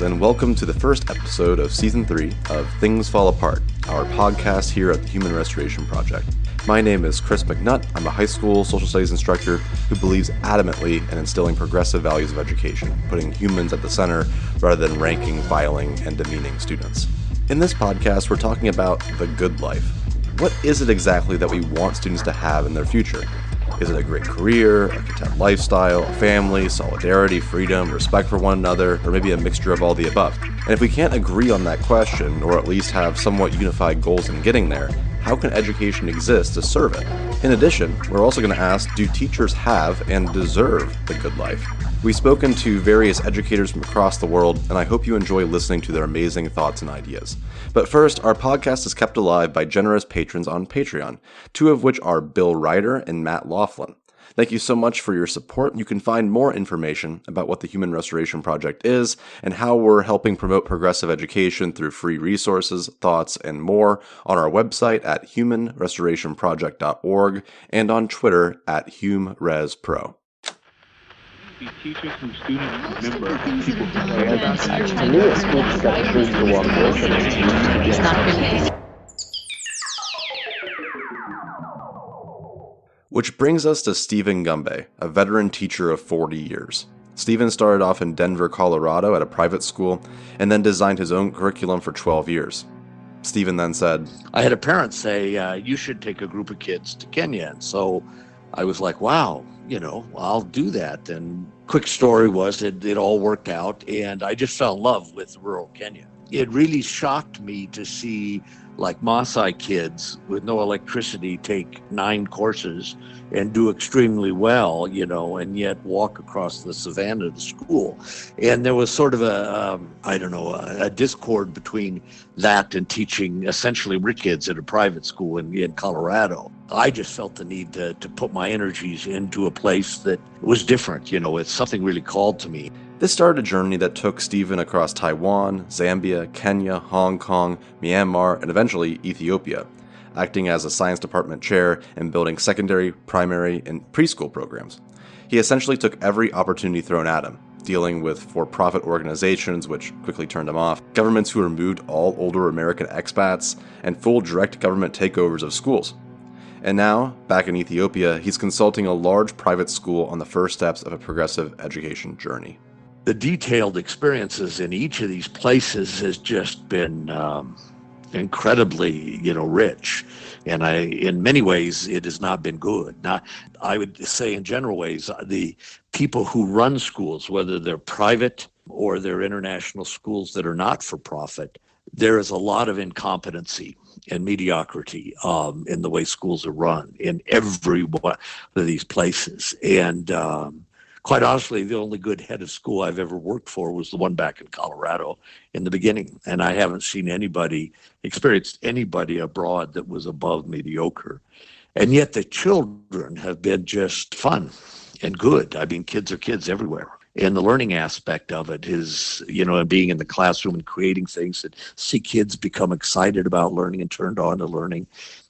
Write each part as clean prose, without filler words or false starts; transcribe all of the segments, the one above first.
Greetings and welcome to the first episode of Season 3 of Things Fall Apart, our podcast here at the Human Restoration Project. My name is Chris McNutt. I'm a high school social studies instructor who believes adamantly in instilling progressive values of education, putting humans at the center rather than ranking, filing, and demeaning students. In this podcast, we're talking about the good life. What is it exactly that we want students to have in their future? Is it a great career, a content lifestyle, a family, solidarity, freedom, respect for one another, or maybe a mixture of all the above? And if we can't agree on that question, or at least have somewhat unified goals in getting there, how can education exist to serve it? In addition, we're also going to ask, do teachers have and deserve the good life? We've spoken to various educators from across the world, and I hope you enjoy listening to their amazing thoughts and ideas. But first, our podcast is kept alive by generous patrons on Patreon, two of which are Bill Ryder and Matt Laughlin. Thank you so much for your support. You can find more information about what the Human Restoration Project is and how we're helping promote progressive education through free resources, thoughts, and more on our website at humanrestorationproject.org and on Twitter at HumResPro. Teachers and students remember people To me, it speaks that the truth to walk away from it. It's not really. Which brings us to Stephen Gumbay, a veteran teacher of 40 years. Stephen started off in Denver, Colorado at a private school, and then designed his own curriculum for 12 years. Stephen then said, I had a parent say, you should take a group of kids to Kenya. And so I was like, wow, I'll do that. And quick story was it all worked out, and I just fell in love with rural Kenya. It really shocked me to see like Maasai kids with no electricity take 9 courses and do extremely well, and yet walk across the savannah to school. And there was sort of a discord between that and teaching essentially rich kids at a private school in Colorado. I just felt the need to put my energies into a place that was different. It's something really called to me. This started a journey that took Stephen across Taiwan, Zambia, Kenya, Hong Kong, Myanmar, and eventually Ethiopia, acting as a science department chair and building secondary, primary, and preschool programs. He essentially took every opportunity thrown at him, dealing with for-profit organizations, which quickly turned him off, governments who removed all older American expats, and full direct government takeovers of schools. And now, back in Ethiopia, he's consulting a large private school on the first steps of a progressive education journey. The detailed experiences in each of these places has just been incredibly, rich. And in many ways, it has not been good. Now, I would say in general ways, the people who run schools, whether they're private or they're international schools that are not for profit, there is a lot of incompetency and mediocrity in the way schools are run in every one of these places. And quite honestly, the only good head of school I've ever worked for was the one back in Colorado in the beginning. And I haven't seen experienced anybody abroad that was above mediocre. And yet the children have been just fun and good. I mean, kids are kids everywhere. And the learning aspect of it is, being in the classroom and creating things that see kids become excited about learning and turned on to learning.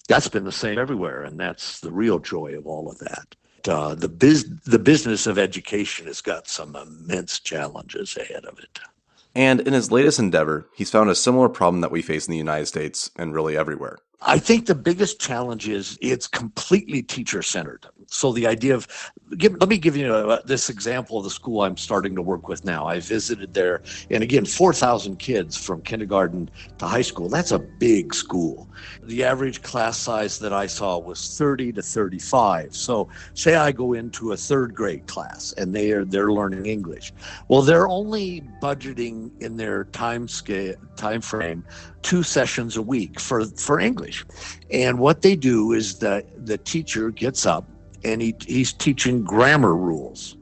That's been the same everywhere. And that's the real joy of all of that. The business of education has got some immense challenges ahead of it. And in his latest endeavor, he's found a similar problem that we face in the United States and really everywhere. I think the biggest challenge is it's completely teacher-centered. So the idea of, let me give you this example of the school I'm starting to work with now. I visited there, and again, 4,000 kids from kindergarten to high school. That's a big school. The average class size that I saw was 30 to 35. So say I go into a 3rd grade class, and they're learning English. Well, they're only budgeting in their time frame 2 sessions a week for English. And what they do is the teacher gets up and he's teaching grammar rules.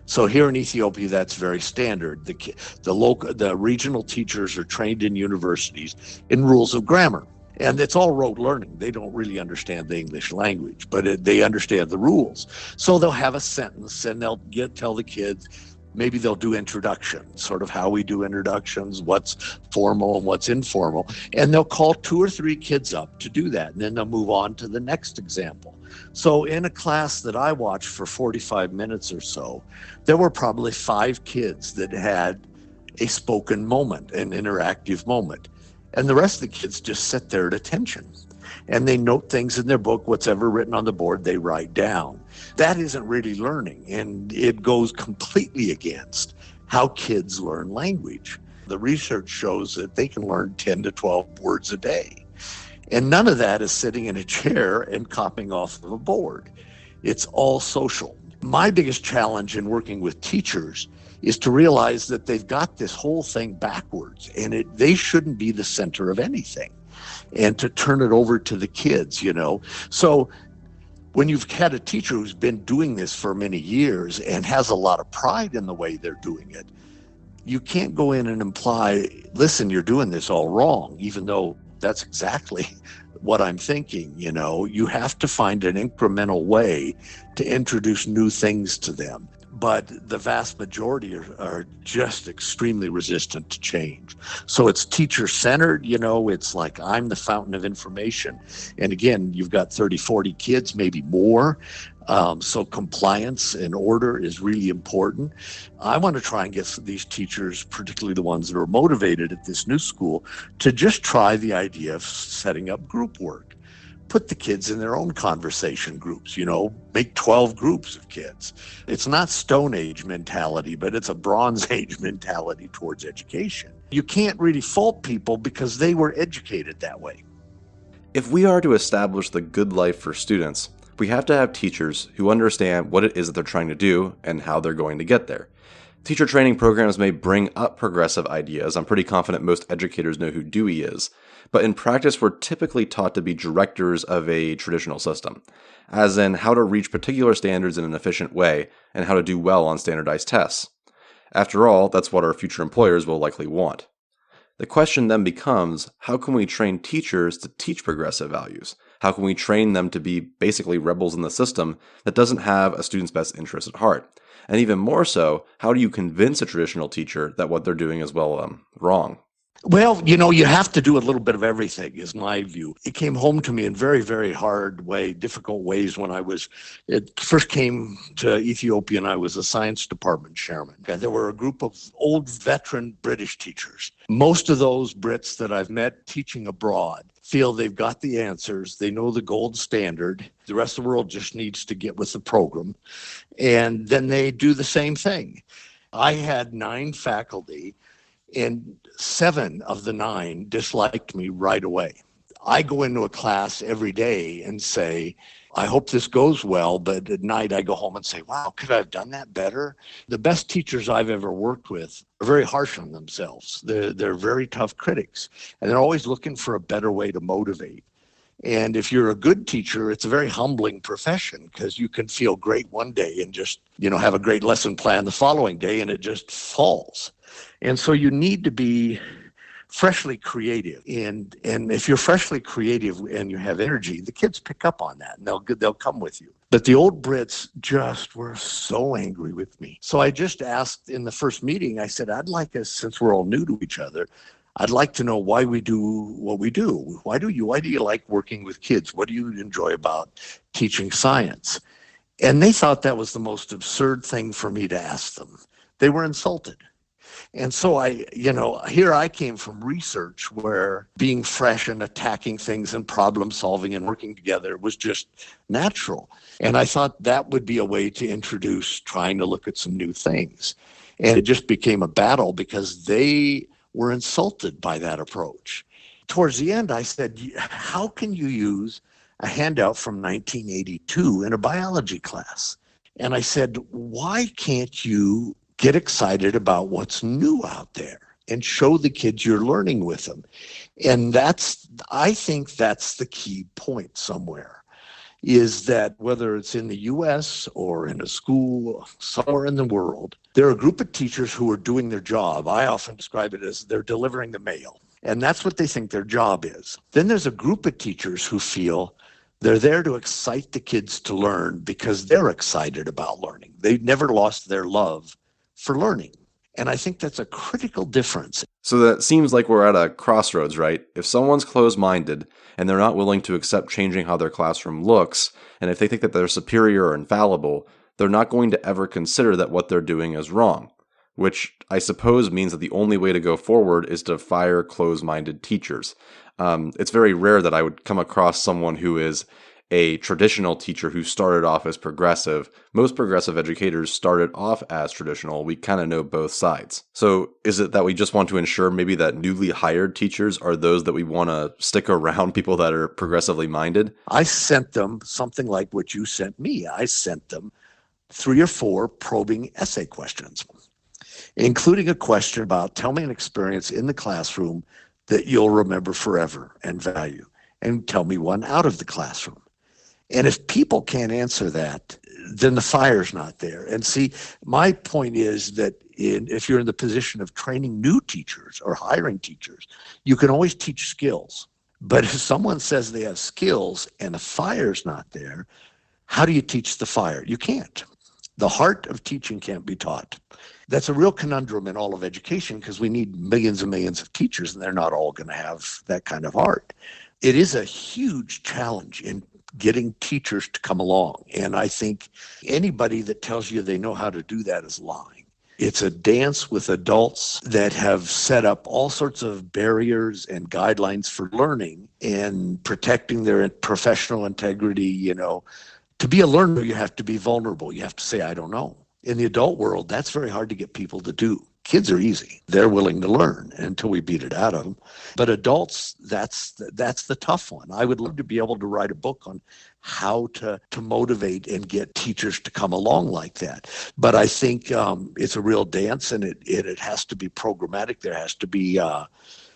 So here in Ethiopia, that's very standard. The regional teachers are trained in universities in rules of grammar. And it's all rote learning. They don't really understand the English language, but they understand the rules. So they'll have a sentence and they'll tell the kids, maybe they'll do introductions, sort of how we do introductions, what's formal and what's informal. And they'll call 2 or 3 kids up to do that. And then they'll move on to the next example. So in a class that I watched for 45 minutes or so, there were probably 5 kids that had a spoken moment, an interactive moment. And the rest of the kids just sit there at attention. And they note things in their book, what's ever written on the board, they write down. That isn't really learning, and it goes completely against how kids learn language. The research shows that they can learn 10 to 12 words a day. And none of that is sitting in a chair and copying off of a board. It's all social. My biggest challenge in working with teachers is to realize that they've got this whole thing backwards, and they shouldn't be the center of anything, and to turn it over to the kids, So when you've had a teacher who's been doing this for many years and has a lot of pride in the way they're doing it, you can't go in and imply, listen, you're doing this all wrong, even though that's exactly what I'm thinking. You have to find an incremental way to introduce new things to them. But the vast majority are just extremely resistant to change. So it's teacher-centered, it's like I'm the fountain of information. And again, you've got 30, 40 kids, maybe more. So compliance and order is really important. I want to try and get these teachers, particularly the ones that are motivated at this new school, to just try the idea of setting up group work. Put the kids in their own conversation groups, make 12 groups of kids. It's not Stone Age mentality, but it's a Bronze Age mentality towards education. You can't really fault people because they were educated that way. If we are to establish the good life for students, we have to have teachers who understand what it is that they're trying to do and how they're going to get there. Teacher training programs may bring up progressive ideas. I'm pretty confident most educators know who Dewey is. But in practice, we're typically taught to be directors of a traditional system, as in how to reach particular standards in an efficient way and how to do well on standardized tests. After all, that's what our future employers will likely want. The question then becomes, how can we train teachers to teach progressive values? How can we train them to be basically rebels in the system that doesn't have a student's best interest at heart? And even more so, how do you convince a traditional teacher that what they're doing is, wrong? Well, you have to do a little bit of everything, is my view. It came home to me in very, very difficult ways when it first came to Ethiopia and I was a science department chairman. There were a group of old veteran British teachers. Most of those Brits that I've met teaching abroad feel they've got the answers. They know the gold standard. The rest of the world just needs to get with the program. And then they do the same thing. I had 9 faculty, and 7 of the 9 disliked me right away. I go into a class every day and say, I hope this goes well, but at night I go home and say, wow, could I have done that better? The best teachers I've ever worked with are very harsh on themselves. They're very tough critics, and they're always looking for a better way to motivate. And if you're a good teacher, it's a very humbling profession because you can feel great one day and just, have a great lesson plan the following day and it just falls. And so you need to be freshly creative. And if you're freshly creative and you have energy, the kids pick up on that and they'll come with you. But the old Brits just were so angry with me. So I just asked in the first meeting, I said, I'd like us, since we're all new to each other, I'd like to know why we do what we do. Why do you like working with kids? What do you enjoy about teaching science? And they thought that was the most absurd thing for me to ask them. They were insulted. And so here I came from research where being fresh and attacking things and problem solving and working together was just natural. And I thought that would be a way to introduce trying to look at some new things. And it just became a battle because they were insulted by that approach. Towards the end, I said, how can you use a handout from 1982 in a biology class? And I said, why can't you get excited about what's new out there and show the kids you're learning with them? And I think that's the key point somewhere, is that whether it's in the US or in a school somewhere in the world, there are a group of teachers who are doing their job. I often describe it as they're delivering the mail. And that's what they think their job is. Then there's a group of teachers who feel they're there to excite the kids to learn because they're excited about learning. They've never lost their love for learning. And I think that's a critical difference. So that seems like we're at a crossroads, right? If someone's closed-minded and they're not willing to accept changing how their classroom looks, and if they think that they're superior or infallible, they're not going to ever consider that what they're doing is wrong. which I suppose means that the only way to go forward is to fire closed-minded teachers. It's very rare that I would come across someone who is a traditional teacher who started off as progressive. Most progressive educators started off as traditional. We kind of know both sides. So is it that we just want to ensure maybe that newly hired teachers are those that we want to stick around people that are progressively minded? I sent them something like what you sent me. I sent them 3 or 4 probing essay questions, including a question about tell me an experience in the classroom that you'll remember forever and value, and tell me one out of the classroom. And if people can't answer that, then the fire's not there. And see, my point is that if you're in the position of training new teachers or hiring teachers, you can always teach skills. But if someone says they have skills and the fire's not there, how do you teach the fire? You can't. The heart of teaching can't be taught. That's a real conundrum in all of education because we need millions and millions of teachers, and they're not all going to have that kind of heart. It is a huge challenge in getting teachers to come along. And I think anybody that tells you they know how to do that is lying. It's a dance with adults that have set up all sorts of barriers and guidelines for learning and protecting their professional integrity. You know, to be a learner, you have to be vulnerable. You have to say, I don't know. In the adult world, that's very hard to get people to do. Kids are easy. They're willing to learn until we beat it out of them. But adults, that's the tough one. I would love to be able to write a book on how to motivate and get teachers to come along like that. But I think it's a real dance, and it has to be programmatic. There has to be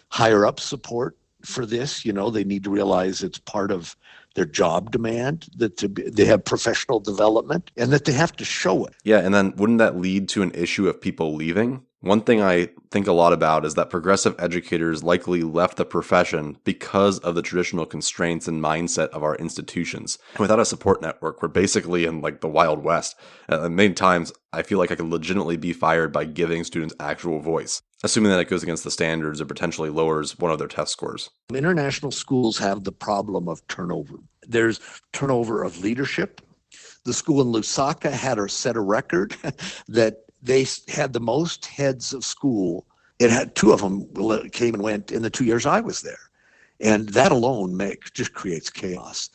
higher up support for this. You know, they need to realize it's part of their job demand, that they have professional development, and that they have to show it. Yeah, and then wouldn't that lead to an issue of people leaving? One thing I think a lot about is that progressive educators likely left the profession because of the traditional constraints and mindset of our institutions. Without a support network, we're basically in like the Wild West. Many times, I feel like I could legitimately be fired by giving students actual voice, assuming that it goes against the standards or potentially lowers one of their test scores. International schools have the problem of turnover. There's turnover of leadership. The school in Lusaka had set a record that they had the most heads of school. It had 2 of them came and went in the 2 years I was there. And that alone just creates chaos.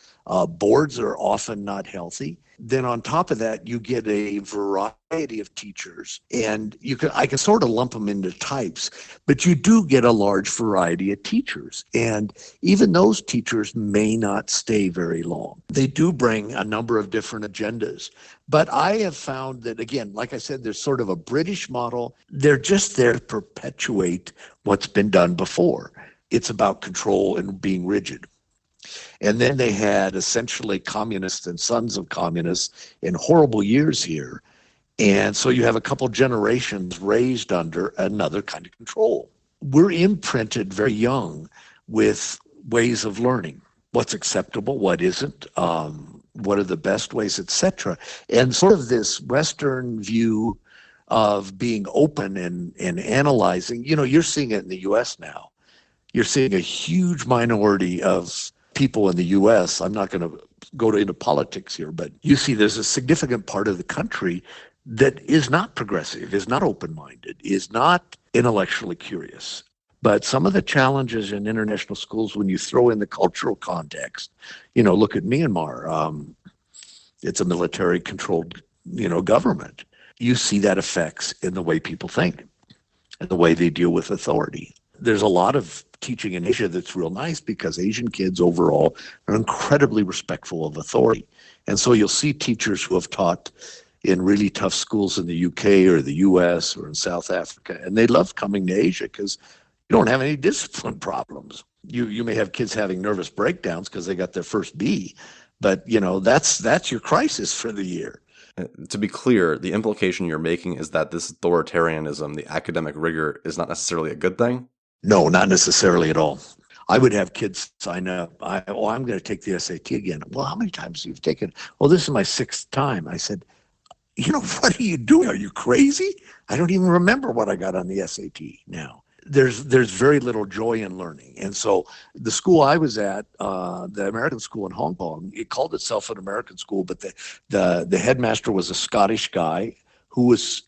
Boards are often not healthy. Then on top of that, you get a variety of teachers, and I can sort of lump them into types, but you do get a large variety of teachers. And even those teachers may not stay very long. They do bring a number of different agendas. But I have found that, again, like I said, there's sort of a British model. They're just there to perpetuate what's been done before. It's about control and being rigid. And then they had essentially communists and sons of communists in horrible years here. And so you have a couple generations raised under another kind of control. We're imprinted very young with ways of learning. What's acceptable, what isn't, what are the best ways, etc. And sort of this Western view of being open and analyzing, you know, you're seeing it in the U.S. now. You're seeing a huge minority of people in the U.S., I'm not going to go into politics here, but you see there's a significant part of the country that is not progressive, is not open-minded, is not intellectually curious. But some of the challenges in international schools, when you throw in the cultural context, you know, look at Myanmar. It's a military-controlled, government. You see that effects in the way people think and the way they deal with authority. There's a lot of teaching in Asia that's real nice because Asian kids overall are incredibly respectful of authority. And so you'll see teachers who have taught in really tough schools in the UK or the US or in South Africa, and they love coming to Asia because you don't have any discipline problems. You may have kids having nervous breakdowns because they got their first B, but that's your crisis for the year. To be clear, the implication you're making is that this authoritarianism, the academic rigor, is not necessarily a good thing? No, not necessarily at all. I would have kids sign up. I'm going to take the SAT again. Well, how many times have you taken it? Well, this is my 6th time. I said, what are you doing? Are you crazy? I don't even remember what I got on the SAT now. There's very little joy in learning. And so the school I was at, the American school in Hong Kong, it called itself an American school, but the headmaster was a Scottish guy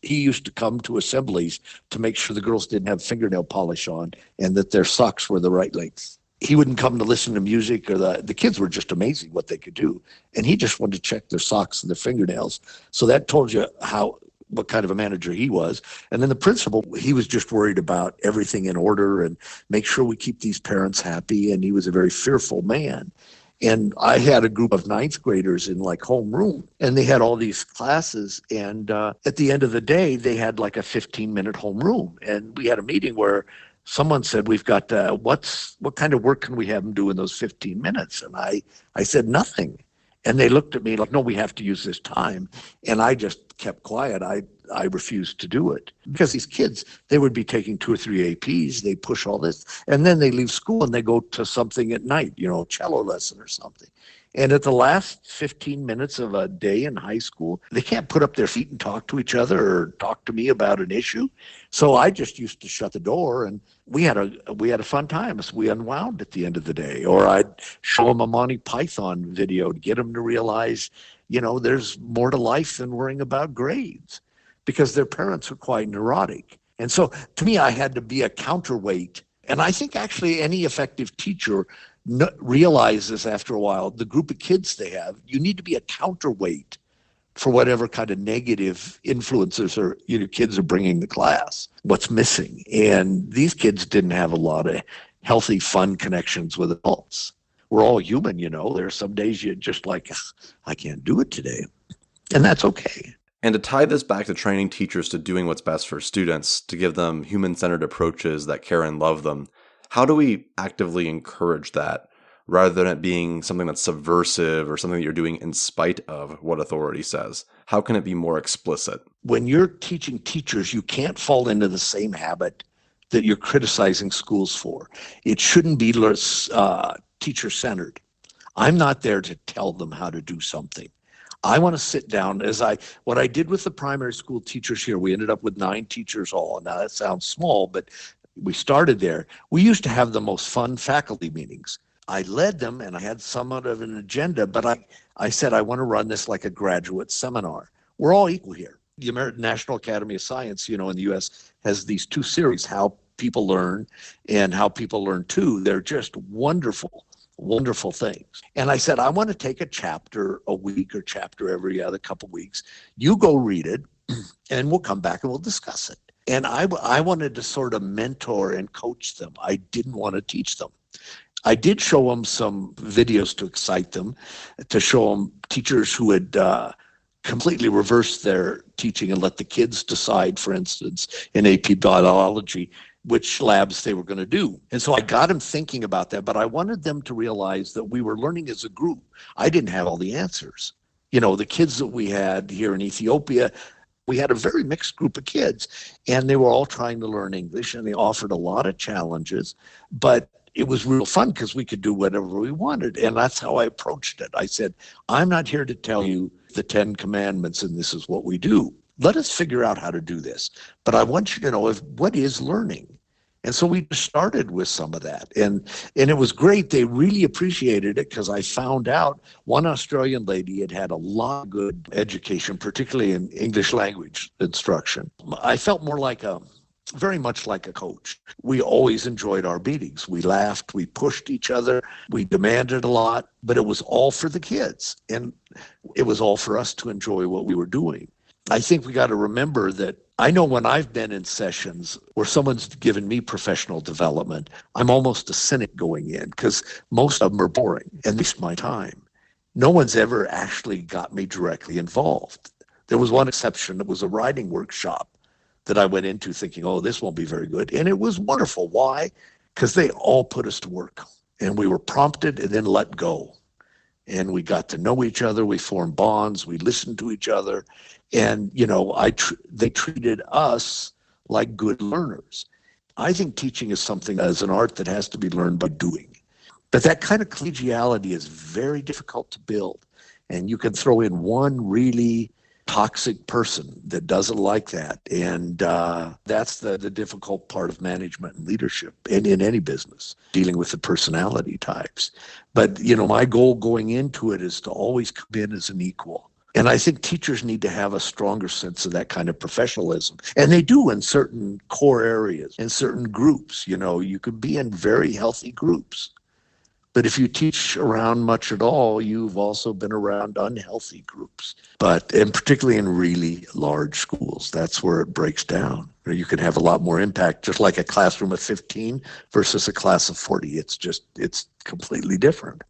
he used to come to assemblies to make sure the girls didn't have fingernail polish on and that their socks were the right length. He wouldn't come to listen to music, or the kids were just amazing what they could do. And he just wanted to check their socks and their fingernails. So that told you what kind of a manager he was. And then the principal, he was just worried about everything in order and make sure we keep these parents happy. And he was a very fearful man. And I had a group of ninth graders in like homeroom, and they had all these classes. And at the end of the day, they had like a 15-minute homeroom. And we had a meeting where someone said, we've got, what kind of work can we have them do in those 15 minutes? And I said, nothing. And they looked at me like, no, we have to use this time. And I just kept quiet. I refused to do it because these kids, they would be taking 2 or 3 APs. They push all this, and then they leave school and they go to something at night, cello lesson or something. And at the last 15 minutes of a day in high school, they can't put up their feet and talk to each other or talk to me about an issue. So I just used to shut the door, and we had a fun time as we unwound at the end of the day. Or I'd show them a Monty Python video to get them to realize, there's more to life than worrying about grades, because their parents were quite neurotic. And so to me, I had to be a counterweight. And I think actually any effective teacher realizes after a while, the group of kids they have, you need to be a counterweight for whatever kind of negative influences or kids are bringing to class, what's missing. And these kids didn't have a lot of healthy, fun connections with adults. We're all human, There's some days you're just like, I can't do it today. And that's okay. And to tie this back to training teachers to doing what's best for students, to give them human-centered approaches that care and love them, how do we actively encourage that rather than it being something that's subversive or something that you're doing in spite of what authority says? How can it be more explicit? When you're teaching teachers, you can't fall into the same habit that you're criticizing schools for. It shouldn't be teacher-centered. I'm not there to tell them how to do something. I want to sit down what I did with the primary school teachers here. We ended up with 9 teachers all. Now that sounds small, but we started there. We used to have the most fun faculty meetings. I led them and I had somewhat of an agenda, but I said, I want to run this like a graduate seminar. We're all equal here. The American National Academy of Science, in the US has these 2 series, How People Learn and How People Learn Too. They're just wonderful things. And I said, I want to take a chapter a week or chapter every other couple weeks. You go read it and we'll come back and we'll discuss it. And I wanted to sort of mentor and coach them. I didn't want to teach them. I did show them some videos to excite them, to show them teachers who had completely reversed their teaching and let the kids decide, for instance, in AP biology, which labs they were going to do. And so I got them thinking about that, but I wanted them to realize that we were learning as a group. I didn't have all the answers. The kids that we had here in Ethiopia, we had a very mixed group of kids, and they were all trying to learn English, and they offered a lot of challenges, but it was real fun because we could do whatever we wanted. And that's how I approached it. I said, I'm not here to tell you the 10 commandments and this is what we do. Let us figure out how to do this. But I want you to know what is learning. And so we started with some of that. And it was great. They really appreciated it because I found out one Australian lady had a lot of good education, particularly in English language instruction. I felt very much like a coach. We always enjoyed our meetings. We laughed, we pushed each other, we demanded a lot, but it was all for the kids. And it was all for us to enjoy what we were doing. I think we got to remember that I know when I've been in sessions where someone's given me professional development, I'm almost a cynic going in because most of them are boring and waste my time. No one's ever actually got me directly involved. There was one exception. It was a writing workshop that I went into thinking, oh, this won't be very good. And it was wonderful. Why? Because they all put us to work. And we were prompted and then let go. And we got to know each other. We formed bonds. We listened to each other. And, they treated us like good learners. I think teaching is something as an art that has to be learned by doing. But that kind of collegiality is very difficult to build. And you can throw in one really toxic person that doesn't like that. And that's the difficult part of management and leadership and in any business, dealing with the personality types. But, my goal going into it is to always come in as an equal. And I think teachers need to have a stronger sense of that kind of professionalism. And they do in certain core areas, in certain groups. You could be in very healthy groups. But if you teach around much at all, you've also been around unhealthy groups. And particularly in really large schools, that's where it breaks down. You can have a lot more impact, just like a classroom of 15 versus a class of 40. It's completely different.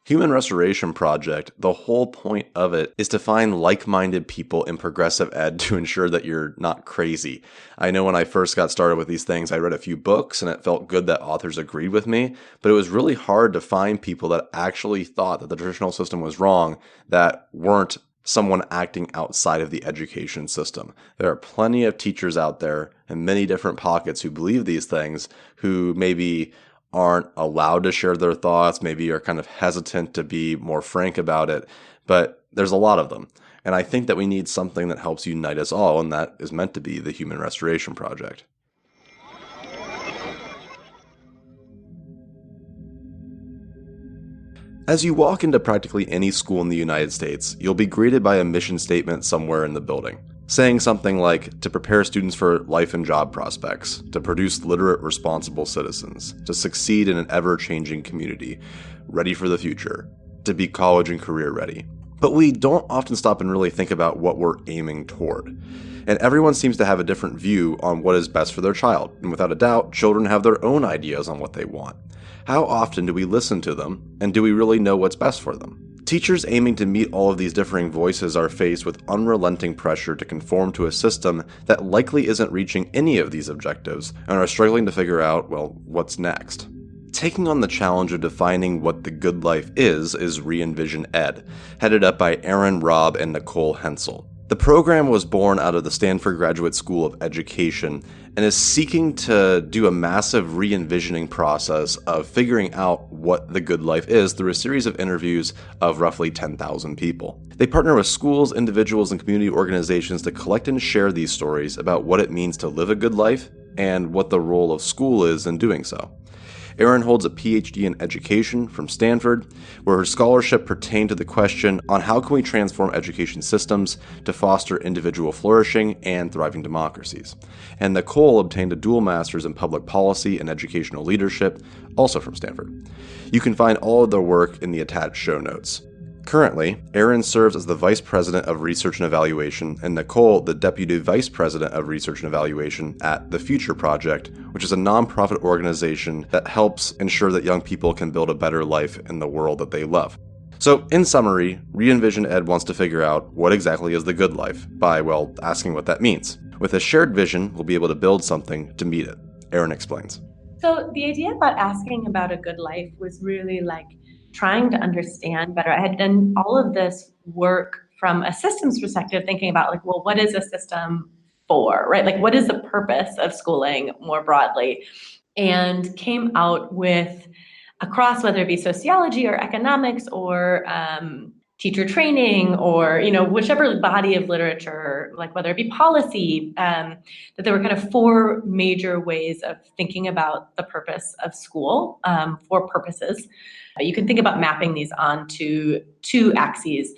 Human Restoration Project, the whole point of it is to find like-minded people in progressive ed to ensure that you're not crazy. I know when I first got started with these things, I read a few books and it felt good that authors agreed with me, but it was really hard to find people that actually thought that the traditional system was wrong, that weren't someone acting outside of the education system. There are plenty of teachers out there in many different pockets who believe these things, who maybe aren't allowed to share their thoughts, maybe are kind of hesitant to be more frank about it, but there's a lot of them. And I think that we need something that helps unite us all, and that is meant to be the Human Restoration Project. As you walk into practically any school in the United States, you'll be greeted by a mission statement somewhere in the building, saying something like, to prepare students for life and job prospects, to produce literate, responsible citizens, to succeed in an ever-changing community, ready for the future, to be college and career ready. But we don't often stop and really think about what we're aiming toward. And everyone seems to have a different view on what is best for their child. And without a doubt, children have their own ideas on what they want. How often do we listen to them, and do we really know what's best for them? Teachers aiming to meet all of these differing voices are faced with unrelenting pressure to conform to a system that likely isn't reaching any of these objectives and are struggling to figure out, what's next. Taking on the challenge of defining what the good life is REENVISIONED Ed, headed up by Aaron, Rob, and Nicole Hensel. The program was born out of the Stanford Graduate School of Education and is seeking to do a massive re-envisioning process of figuring out what the good life is through a series of interviews of roughly 10,000 people. They partner with schools, individuals, and community organizations to collect and share these stories about what it means to live a good life and what the role of school is in doing so. Erin holds a PhD in education from Stanford, where her scholarship pertained to the question on how can we transform education systems to foster individual flourishing and thriving democracies. And Nicole obtained a dual master's in public policy and educational leadership, also from Stanford. You can find all of their work in the attached show notes. Currently, Erin serves as the Vice President of Research and Evaluation, and Nicole the Deputy Vice President of Research and Evaluation at The Future Project, which is a nonprofit organization that helps ensure that young people can build a better life in the world that they love. So, in summary, REENVISIONED Ed wants to figure out what exactly is the good life by, asking what that means. With a shared vision, we'll be able to build something to meet it. Erin explains. So the idea about asking about a good life was really trying to understand better. I had done all of this work from a systems perspective, thinking about what is a system for, right? What is the purpose of schooling more broadly? And came out with, across whether it be sociology or economics or teacher training or, whichever body of literature, whether it be policy, that there were kind of four major ways of thinking about the purpose of school, four purposes. You can think about mapping these onto two axes,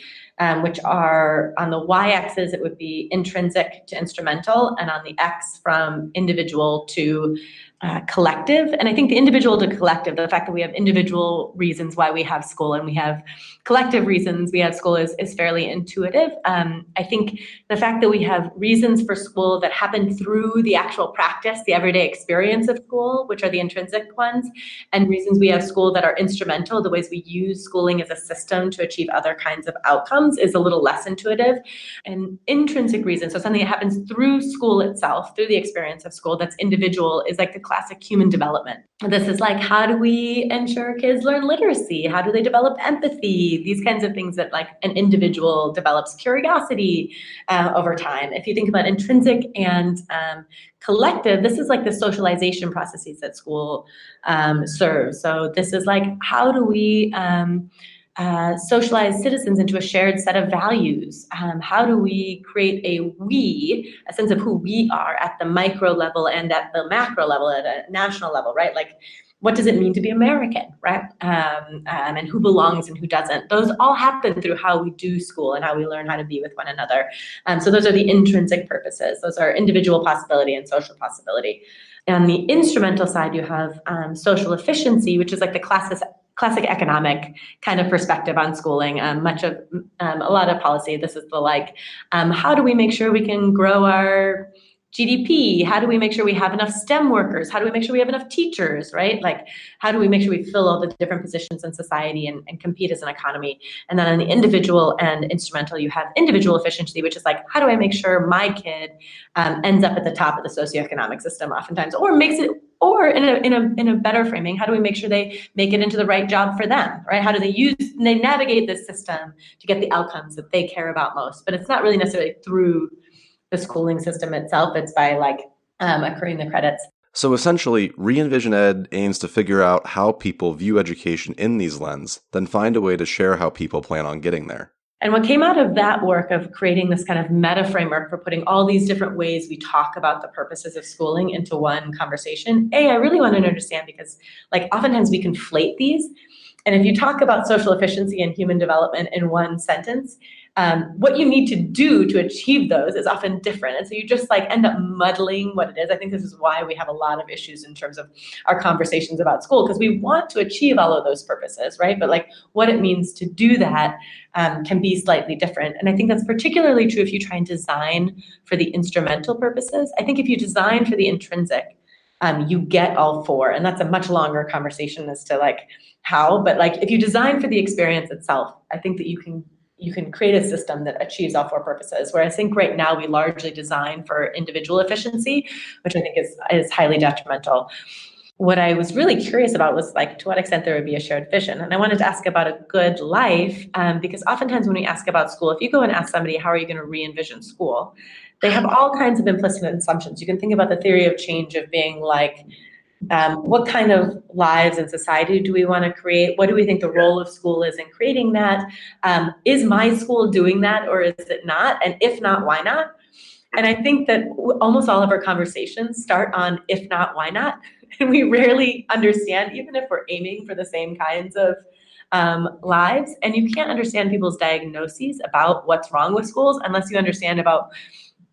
which are on the y-axis, it would be intrinsic to instrumental, and on the x from individual to collective. And I think the individual to collective, the fact that we have individual reasons why we have school and we have collective reasons we have school is fairly intuitive. I think the fact that we have reasons for school that happen through the actual practice, the everyday experience of school, which are the intrinsic ones, and reasons we have school that are instrumental, the ways we use schooling as a system to achieve other kinds of outcomes, is a little less intuitive. And intrinsic reasons, so something that happens through school itself, through the experience of school that's individual, is the classic human development. This is how do we ensure kids learn literacy? How do they develop empathy? These kinds of things that an individual develops curiosity over time. If you think about intrinsic and collective, this is the socialization processes that school serves. So this is how do we socialize citizens into a shared set of values? How do we create a sense of who we are at the micro level and at the macro level, at a national level, right? what does it mean to be American, right? And who belongs and who doesn't. Those all happen through how we do school and how we learn how to be with one another. So those are the intrinsic purposes. Those are individual possibility and social possibility. On the instrumental side, you have social efficiency, which is like the classic economic kind of perspective on schooling. A lot of policy, this is the like, how do we make sure we can grow our GDP? How do we make sure we have enough STEM workers? How do we make sure we have enough teachers, right? Like, how do we make sure we fill all the different positions in society and compete as an economy? And then on the individual and instrumental, you have individual efficiency, which is like, how do I make sure my kid ends up at the top of the socioeconomic system oftentimes, or makes it, or in a better framing, how do we make sure they make it into the right job for them, right? How do they navigate this system to get the outcomes that they care about most? But it's not really necessarily through the schooling system itself. It's by like accruing the credits. So essentially, Re-envision Ed aims to figure out how people view education in these lenses, then find a way to share how people plan on getting there. And what came out of that work of creating this kind of meta framework for putting all these different ways we talk about the purposes of schooling into one conversation, I really wanted to understand, because like oftentimes we conflate these. And if you talk about social efficiency and human development in one sentence, what you need to do to achieve those is often different. And so you just like end up muddling what it is. I think this is why we have a lot of issues in terms of our conversations about school, because we want to achieve all of those purposes, right? But like what it means to do that can be slightly different. And I think that's particularly true if you try and design for the instrumental purposes. I think if you design for the intrinsic, you get all four. And that's a much longer conversation as to like how, but like if you design for the experience itself, I think that you can create a system that achieves all four purposes. Where I think right now we largely design for individual efficiency, which I think is highly detrimental. What I was really curious about was like to what extent there would be a shared vision. And I wanted to ask about a good life, because oftentimes when we ask about school, if you go and ask somebody, how are you going to re-envision school? They have all kinds of implicit assumptions. You can think about the theory of change of being like, what kind of lives and society do we want to create? What do we think the role of school is in creating that? Is my school doing that or is it not? And if not, why not? And I think that almost all of our conversations start on if not, why not? And we rarely understand, even if we're aiming for the same kinds of lives. And you can't understand people's diagnoses about what's wrong with schools unless you understand about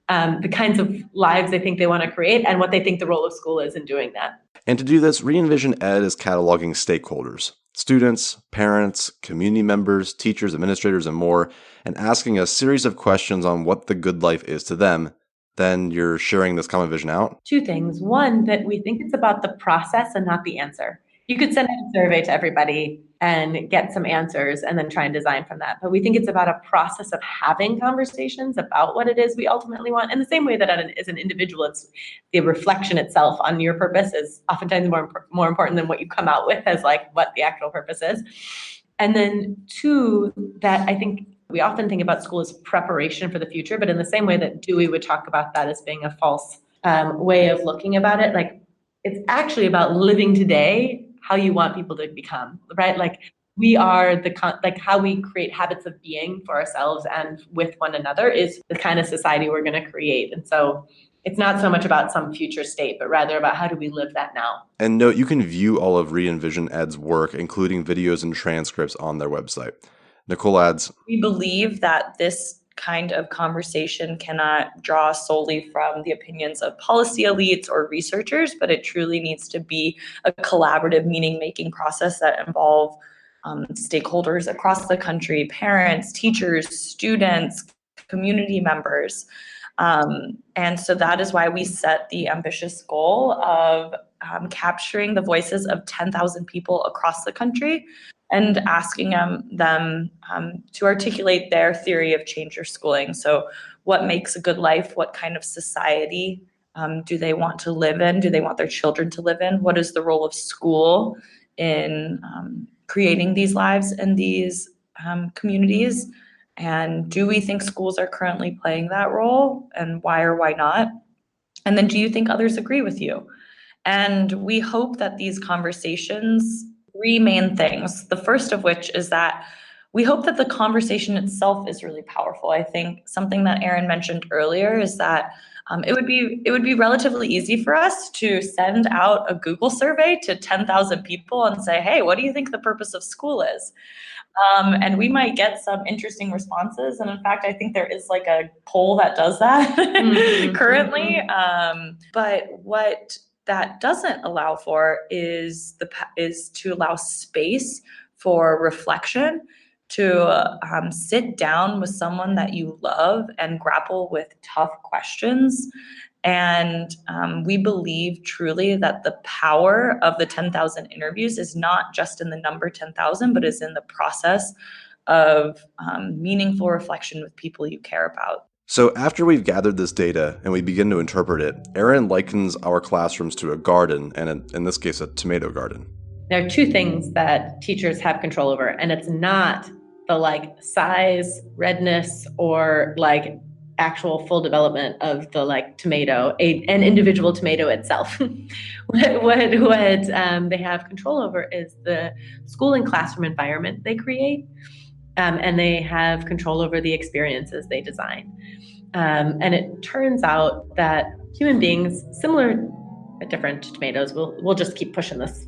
the kinds of lives they think they want to create and what they think the role of school is in doing that. And to do this, Re-envision Ed is cataloging stakeholders, students, parents, community members, teachers, administrators, and more, and asking a series of questions on what the good life is to them. Then you're sharing this common vision out. Two things. One, that we think it's about the process and not the answer. You could send out a survey to everybody and get some answers and then try and design from that. But we think it's about a process of having conversations about what it is we ultimately want. In the same way that as an individual, it's the reflection itself on your purpose is oftentimes more important than what you come out with as like what the actual purpose is. And then two, that I think we often think about school as preparation for the future, but in the same way that Dewey would talk about that as being a false way of looking about it, like it's actually about living today how you want people to become, right? Like we are like how we create habits of being for ourselves and with one another is the kind of society we're going to create. And so it's not so much about some future state, but rather about how do we live that now. And note, you can view all of Re-envision Ed's work, including videos and transcripts, on their website. Nicole adds, we believe that this kind of conversation cannot draw solely from the opinions of policy elites or researchers, but it truly needs to be a collaborative meaning-making process that involve stakeholders across the country, parents, teachers, students, community members. And so that is why we set the ambitious goal of capturing the voices of 10,000 people across the country and asking them to articulate their theory of change or schooling. So what makes a good life? What kind of society do they want to live in? Do they want their children to live in? What is the role of school in creating these lives in these communities? And do we think schools are currently playing that role? And why or why not? And then do you think others agree with you? And we hope that these conversations, three main things. The first of which is that we hope that the conversation itself is really powerful. I think something that Erin mentioned earlier is that it would be relatively easy for us to send out a Google survey to 10,000 people and say, hey, what do you think the purpose of school is? And we might get some interesting responses. And in fact, I think there is like a poll that does that currently. But what that doesn't allow for is to allow space for reflection, to sit down with someone that you love and grapple with tough questions. And we believe truly that the power of the 10,000 interviews is not just in the number 10,000, but is in the process of meaningful reflection with people you care about. So after we've gathered this data and we begin to interpret it, Erin likens our classrooms to a garden, and in this case, a tomato garden. There are two things that teachers have control over, and it's not the like size, redness, or like actual full development of the like tomato, an individual tomato itself. what they have control over is the school and classroom environment they create, and they have control over the experiences they design. And it turns out that human beings, similar but different to tomatoes, we'll just keep pushing this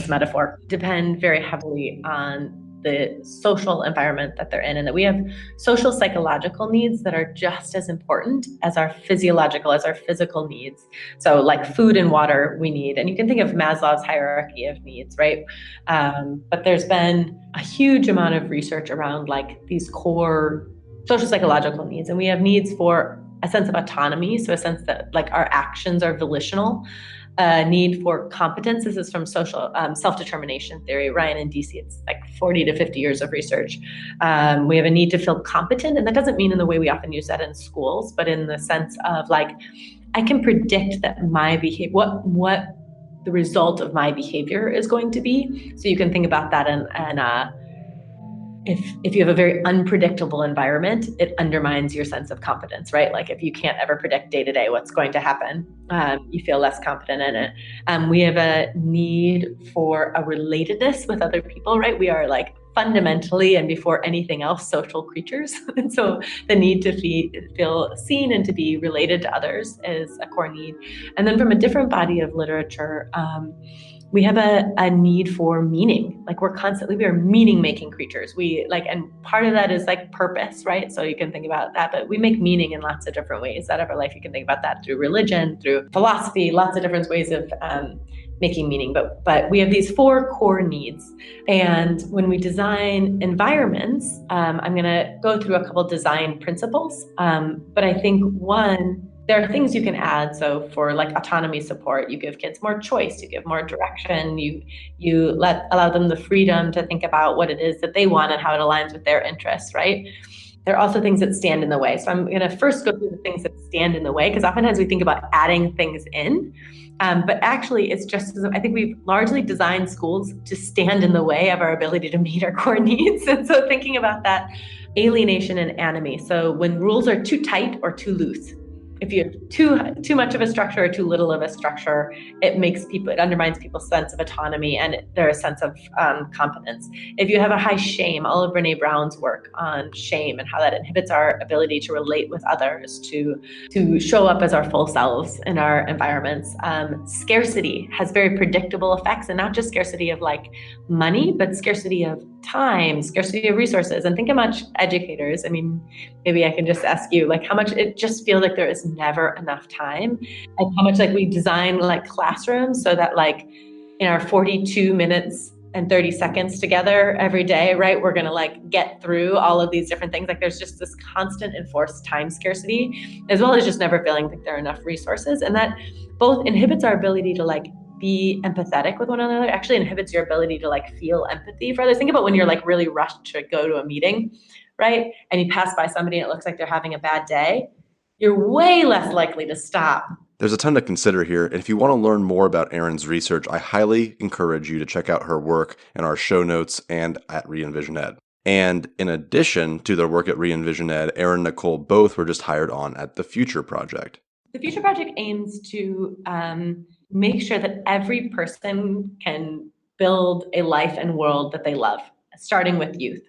metaphor, depend very heavily on the social environment that they're in, and that we have social psychological needs that are just as important as our physical needs. So like food and water we need, and you can think of Maslow's hierarchy of needs, right? But there's been a huge amount of research around like these core social psychological needs, and we have needs for a sense of autonomy, so a sense that like our actions are volitional. Need for competence. This is from social self-determination theory, Ryan and DC. It's like 40 to 50 years of research. We have a need to feel competent, and that doesn't mean in the way we often use that in schools, but in the sense of like, I can predict that my behavior, what the result of my behavior is going to be. So you can think about that if you have a very unpredictable environment, it undermines your sense of competence, right? Like if you can't ever predict day to day what's going to happen, you feel less confident in it. We have a need for a relatedness with other people, right? We are like fundamentally and before anything else social creatures. And so the need to feel seen and to be related to others is a core need. And then from a different body of literature, we have a need for meaning. Like we are meaning-making creatures. And part of that is like purpose, right? So you can think about that, but we make meaning in lots of different ways out of our life. You can think about that through religion, through philosophy, lots of different ways of making meaning. But we have these 4 core needs. And when we design environments, I'm gonna go through a couple design principles. But I think one, there are things you can add. So for like autonomy support, you give kids more choice, you give more direction, you allow them the freedom to think about what it is that they want and how it aligns with their interests, right? There are also things that stand in the way. So I'm going to first go through the things that stand in the way, because oftentimes we think about adding things in, but actually it's just, I think we've largely designed schools to stand in the way of our ability to meet our core needs. And so thinking about that, alienation and anomie. So when rules are too tight or too loose, if you have too much of a structure or too little of a structure, it undermines people's sense of autonomy and their sense of competence. If you have a high shame, all of Brene Brown's work on shame and how that inhibits our ability to relate with others, to show up as our full selves in our environments. Scarcity has very predictable effects, and not just scarcity of like money, but scarcity of time, scarcity of resources. And think how much educators, I mean, maybe I can just ask you, like how much it just feels like there is never enough time, and how much like we design like classrooms so that like in our 42 minutes and 30 seconds together every day, right, we're going to like get through all of these different things. Like there's just this constant enforced time scarcity, as well as just never feeling like there are enough resources. And that both inhibits our ability to like be empathetic with one another, actually inhibits your ability to like feel empathy for others. Think about when you're like really rushed to go to a meeting, right? And you pass by somebody and it looks like they're having a bad day. You're way less likely to stop. There's a ton to consider here, and if you want to learn more about Erin's research, I highly encourage you to check out her work in our show notes and at REENVISIONED. And in addition to their work at REENVISIONED, Erin and Nicole both were just hired on at the Future Project. The Future Project aims to make sure that every person can build a life and world that they love, starting with youth.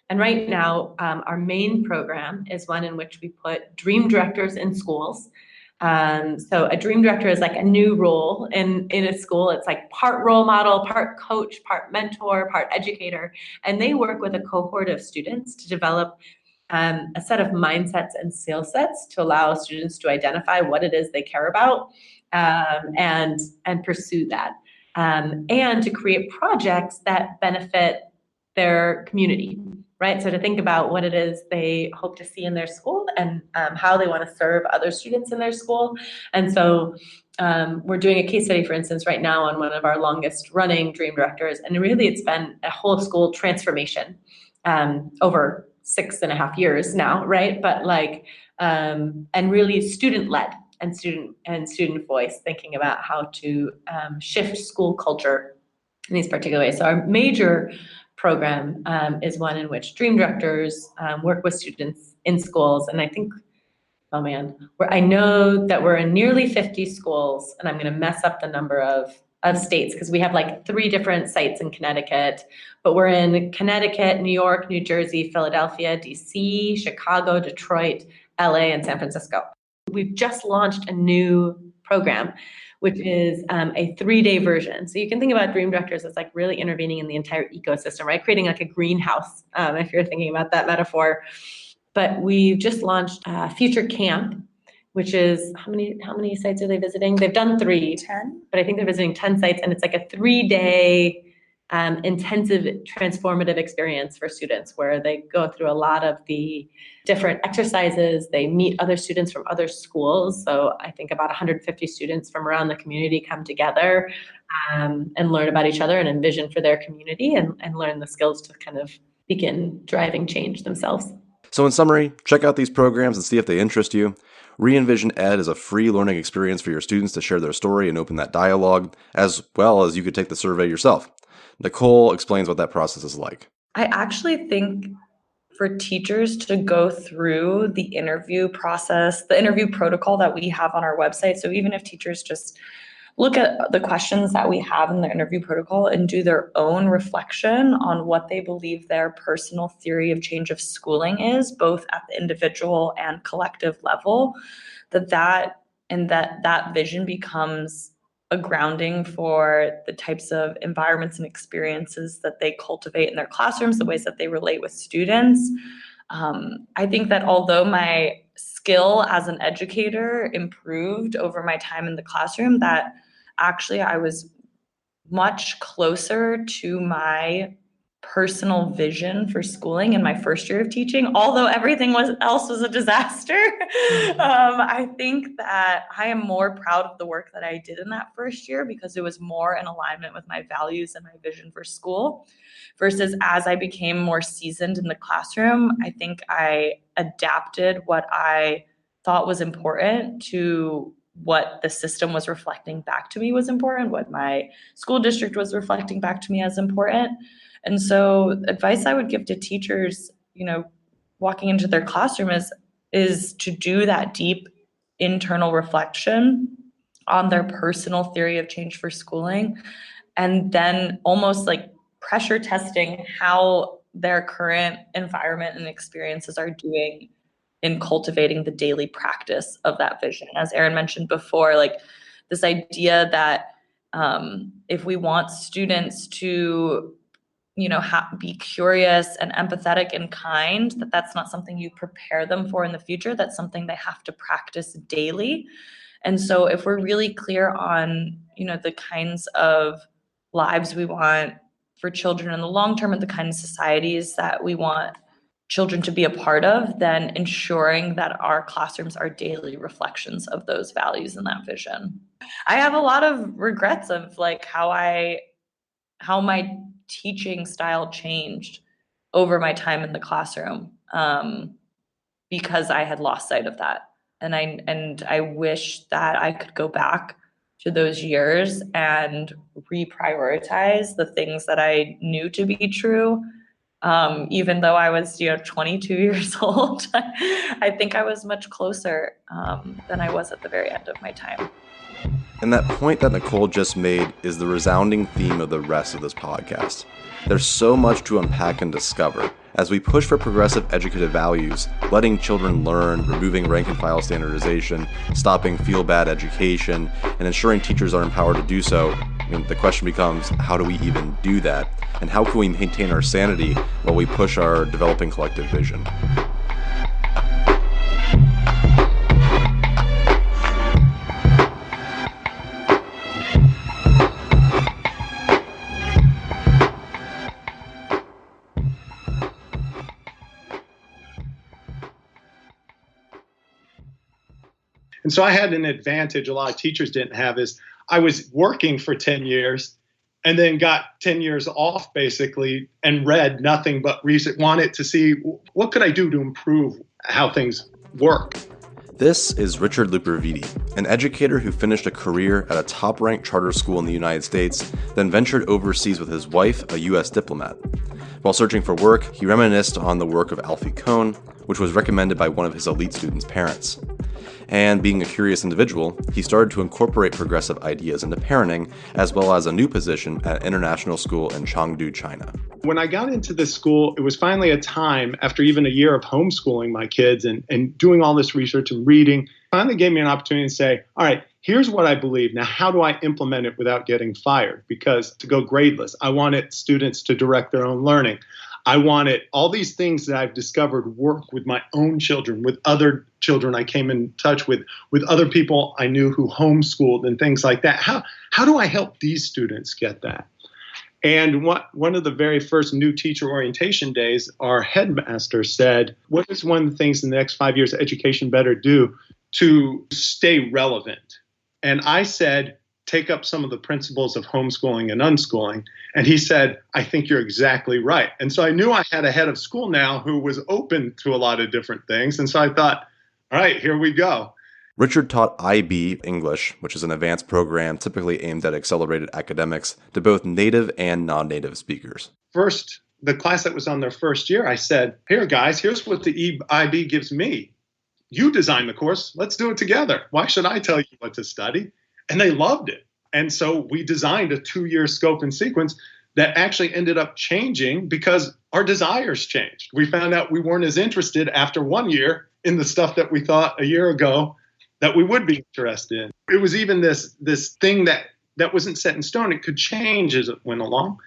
And right now, our main program is one in which we put dream directors in schools. So a dream director is like a new role in a school. It's like part role model, part coach, part mentor, part educator. And they work with a cohort of students to develop a set of mindsets and skill sets to allow students to identify what it is they care about, and pursue that, and to create projects that benefit their community, right? So to think about what it is they hope to see in their school and how they want to serve other students in their school. And so we're doing a case study, for instance, right now on one of our longest running dream directors. And really it's been a whole school transformation over 6.5 years now, right? But like, and really student-led and student voice, thinking about how to shift school culture in these particular ways. So our major program is one in which dream directors work with students in schools. And I think, oh man, I know that we're in nearly 50 schools, and I'm gonna mess up the number of states because we have like 3 different sites in Connecticut, but we're in Connecticut, New York, New Jersey, Philadelphia, DC, Chicago, Detroit, LA, and San Francisco. We've just launched a new program, which is a 3-day version. So you can think about dream directors as like really intervening in the entire ecosystem, right? Creating like a greenhouse, if you're thinking about that metaphor. But we've just launched Future Camp, which is, how many sites are they visiting? They've done 3. 10? But I think they're visiting 10 sites, and it's like a 3-day intensive transformative experience for students where they go through a lot of the different exercises. They meet other students from other schools. So I think about 150 students from around the community come together and learn about each other and envision for their community and learn the skills to kind of begin driving change themselves. So in summary, check out these programs and see if they interest you. REENVISIONED Ed is a free learning experience for your students to share their story and open that dialogue, as well as you could take the survey yourself. Nicole explains what that process is like. I actually think for teachers to go through the interview process, the interview protocol that we have on our website. So even if teachers just look at the questions that we have in the interview protocol and do their own reflection on what they believe their personal theory of change of schooling is, both at the individual and collective level, that vision becomes a grounding for the types of environments and experiences that they cultivate in their classrooms, the ways that they relate with students. I think that although my skill as an educator improved over my time in the classroom, that actually I was much closer to my personal vision for schooling in my first year of teaching, although everything else was a disaster. I think that I am more proud of the work that I did in that first year because it was more in alignment with my values and my vision for school, versus as I became more seasoned in the classroom, I think I adapted what I thought was important to what the system was reflecting back to me was important, what my school district was reflecting back to me as important. And so advice I would give to teachers, walking into their classroom is to do that deep internal reflection on their personal theory of change for schooling, and then almost like pressure testing how their current environment and experiences are doing in cultivating the daily practice of that vision. As Erin mentioned before, like this idea that if we want students to be curious and empathetic and kind, that's not something you prepare them for in the future. That's something they have to practice daily. And so if we're really clear on, the kinds of lives we want for children in the long term and the kind of societies that we want children to be a part of, then ensuring that our classrooms are daily reflections of those values and that vision. I have a lot of regrets of like how my teaching style changed over my time in the classroom, because I had lost sight of that. And I wish that I could go back to those years and reprioritize the things that I knew to be true. Even though I was, 22 years old, I think I was much closer than I was at the very end of my time. And that point that Nicole just made is the resounding theme of the rest of this podcast. There's so much to unpack and discover as we push for progressive educative values, letting children learn, removing rank and file standardization, stopping feel-bad education, and ensuring teachers are empowered to do so. I mean, the question becomes, how do we even do that? And how can we maintain our sanity while we push our developing collective vision? And so I had an advantage a lot of teachers didn't have is I was working for 10 years and then got 10 years off basically and read nothing but research, wanted to see what could I do to improve how things work. This is Richard Luperviti, an educator who finished a career at a top-ranked charter school in the United States, then ventured overseas with his wife, a U.S. diplomat. While searching for work, he reminisced on the work of Alfie Kohn, which was recommended by one of his elite students' parents. And being a curious individual, he started to incorporate progressive ideas into parenting, as well as a new position at an international school in Chengdu, China. When I got into this school, it was finally a time, after even a year of homeschooling my kids and doing all this research and reading, finally gave me an opportunity to say, all right, here's what I believe. Now, how do I implement it without getting fired? Because to go gradeless, I wanted students to direct their own learning. I wanted all these things that I've discovered work with my own children, with other children I came in touch with other people I knew who homeschooled and things like that. How do I help these students get that? And one of the very first new teacher orientation days, our headmaster said, what is one of the things in the next 5 years education better do to stay relevant? And I said, take up some of the principles of homeschooling and unschooling. And he said, I think you're exactly right. And so I knew I had a head of school now who was open to a lot of different things. And so I thought, all right, here we go. Richard taught IB English, which is an advanced program typically aimed at accelerated academics, to both native and non-native speakers. First, the class that was on their first year, I said, here, guys, here's what the IB gives me. You design the course. Let's do it together. Why should I tell you what to study? And they loved it. And so we designed a 2-year scope and sequence that actually ended up changing because our desires changed. We found out we weren't as interested after 1 year in the stuff that we thought a year ago that we would be interested in. It was even this thing that wasn't set in stone. It could change as it went along.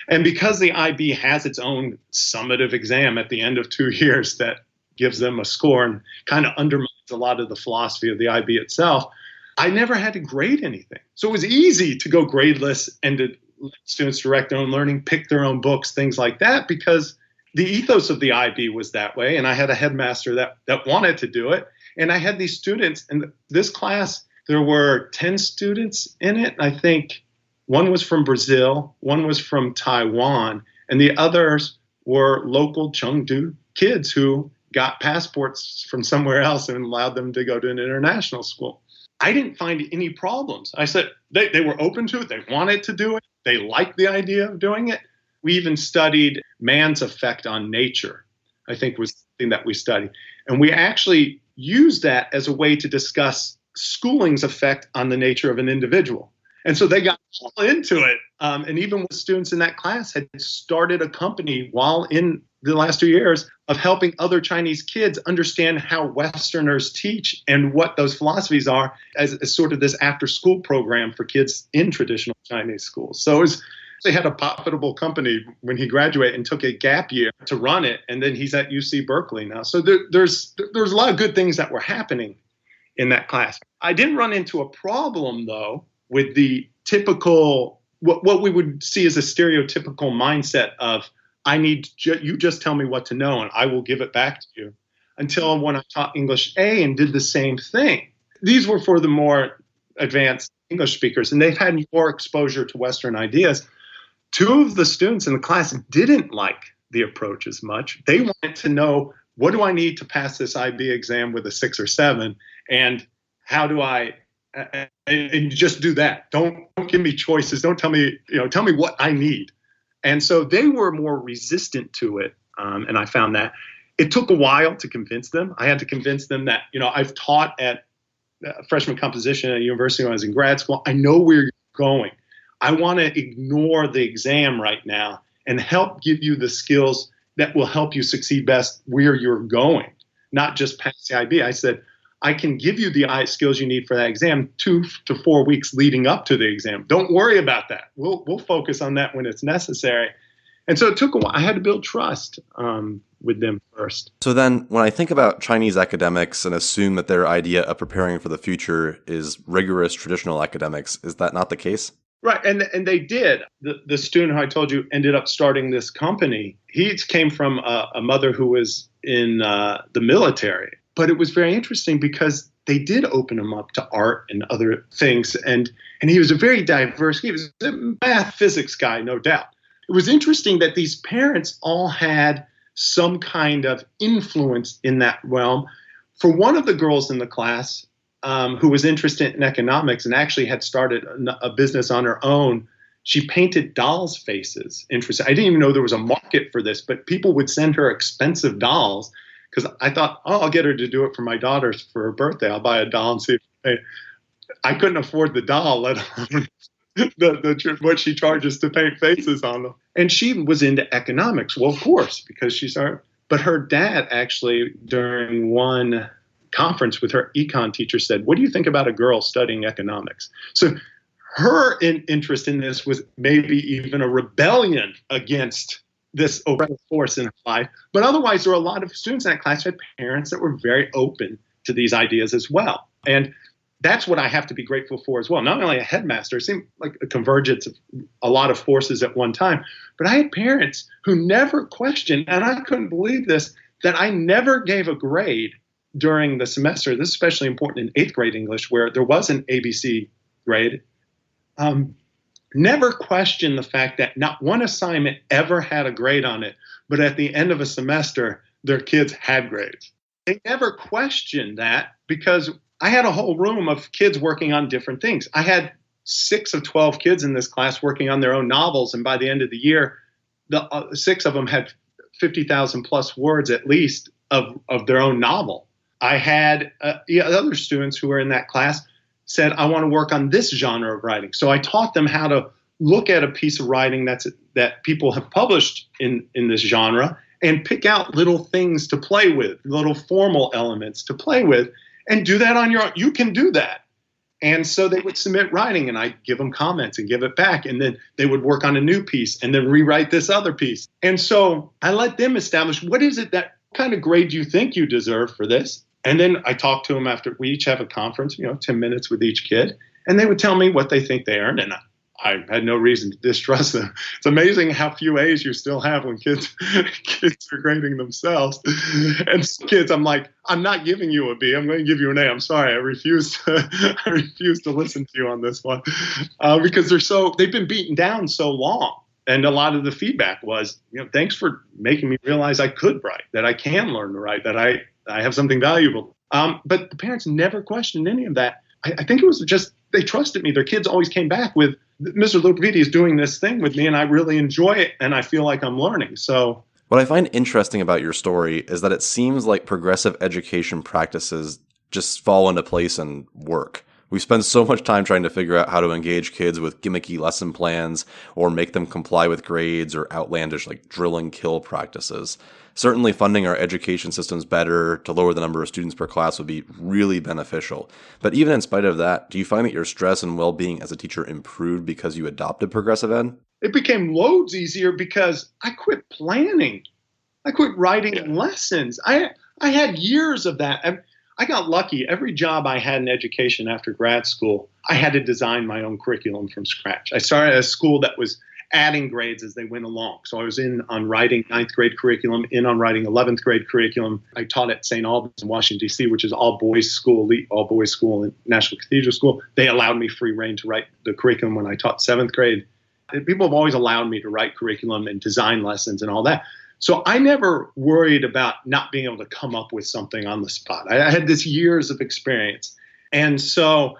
And because the IB has its own summative exam at the end of 2 years that gives them a score and kind of undermines a lot of the philosophy of the IB itself, I never had to grade anything. So it was easy to go gradeless and to let students direct their own learning, pick their own books, things like that, because the ethos of the IB was that way. And I had a headmaster that wanted to do it. And I had these students in this class. There were 10 students in it. I think one was from Brazil, one was from Taiwan, and the others were local Chengdu kids who got passports from somewhere else and allowed them to go to an international school. I didn't find any problems. I said they were open to it. They wanted to do it. They liked the idea of doing it. We even studied man's effect on nature, I think was the thing that we studied. And we actually used that as a way to discuss schooling's effect on the nature of an individual. And so they got all into it. And even with students in that class had started a company while in the last 2 years of helping other Chinese kids understand how Westerners teach and what those philosophies are as sort of this after-school program for kids in traditional Chinese schools. So they had a profitable company when he graduated and took a gap year to run it. And then he's at UC Berkeley now. So there's a lot of good things that were happening in that class. I didn't run into a problem, though, with the typical, what we would see as a stereotypical mindset of, I need you just tell me what to know and I will give it back to you, until when I taught English A and did the same thing. These were for the more advanced English speakers, and they've had more exposure to Western ideas. 2 of the students in the class didn't like the approach as much. They wanted to know, what do I need to pass this IB exam with a 6 or 7? And how do I, and just do that. Don't give me choices. Don't tell me, tell me what I need. And so they were more resistant to it. And I found that it took a while to convince them. I had to convince them that, I've taught at freshman composition at a university when I was in grad school. I know where you're going. I want to ignore the exam right now and help give you the skills that will help you succeed best where you're going, not just pass the IB. I said, I can give you the skills you need for that exam 2 to 4 weeks leading up to the exam. Don't worry about that. We'll focus on that when it's necessary. And so it took a while. I had to build trust with them first. So then when I think about Chinese academics and assume that their idea of preparing for the future is rigorous traditional academics, is that not the case? Right. And they did. The student who I told you ended up starting this company. He came from a mother who was in the military. But it was very interesting because they did open him up to art and other things. And he was a very diverse, he was a math physics guy, no doubt. It was interesting that these parents all had some kind of influence in that realm. For one of the girls in the class who was interested in economics and actually had started a business on her own, she painted dolls' faces. Interesting. I didn't even know there was a market for this, but people would send her expensive dolls. Because I thought, I'll get her to do it for my daughter for her birthday. I'll buy a doll and see if I couldn't afford the doll, let alone what she charges to paint faces on them. And she was into economics. Well, of course, because she started. But her dad actually, during one conference with her econ teacher, said, what do you think about a girl studying economics? So her interest in this was maybe even a rebellion against this oppressive force in her life. But otherwise, there were a lot of students in that class who had parents that were very open to these ideas as well. And that's what I have to be grateful for as well. Not only a headmaster, it seemed like a convergence of a lot of forces at one time, but I had parents who never questioned, and I couldn't believe this, that I never gave a grade during the semester. This is especially important in 8th grade English, where there was an ABC grade. Never questioned the fact that not one assignment ever had a grade on it, but at the end of a semester, their kids had grades. They never questioned that because I had a whole room of kids working on different things. I had 6 of 12 kids in this class working on their own novels, and by the end of the year, the 6 of them had 50,000 plus words at least of their own novel. I had other students who were in that class said, I want to work on this genre of writing. So I taught them how to look at a piece of writing that people have published in this genre and pick out little things to play with, little formal elements to play with, and do that on your own. You can do that. And so they would submit writing, and I'd give them comments and give it back. And then they would work on a new piece and then rewrite this other piece. And so I let them establish, what kind of grade do you think you deserve for this? And then I talked to them after we each have a conference, 10 minutes with each kid. And they would tell me what they think they earned. And I had no reason to distrust them. It's amazing how few A's you still have when kids are grading themselves. And kids, I'm like, I'm not giving you a B. I'm going to give you an A. I'm sorry. I refuse to listen to you on this one because they've been beaten down so long. And a lot of the feedback was, thanks for making me realize I could write, that I can learn to write, that I have something valuable. But the parents never questioned any of that. I think it was just they trusted me. Their kids always came back with, Mr. Loepe is doing this thing with me, and I really enjoy it, and I feel like I'm learning. So what I find interesting about your story is that it seems like progressive education practices just fall into place and work. We spend so much time trying to figure out how to engage kids with gimmicky lesson plans or make them comply with grades or outlandish drill and kill practices. Certainly funding our education systems better to lower the number of students per class would be really beneficial. But even in spite of that, do you find that your stress and well-being as a teacher improved because you adopted progressive ed? It became loads easier because I quit planning. I quit writing lessons. I had years of that. I got lucky. Every job I had in education after grad school, I had to design my own curriculum from scratch. I started at a school that was adding grades as they went along. So I was in on writing 9th grade curriculum, in on writing 11th grade curriculum. I taught at St. Albans in Washington, D.C., which is all boys school, elite all boys school and National Cathedral School. They allowed me free reign to write the curriculum when I taught 7th grade. People have always allowed me to write curriculum and design lessons and all that. So I never worried about not being able to come up with something on the spot. I had this years of experience. And so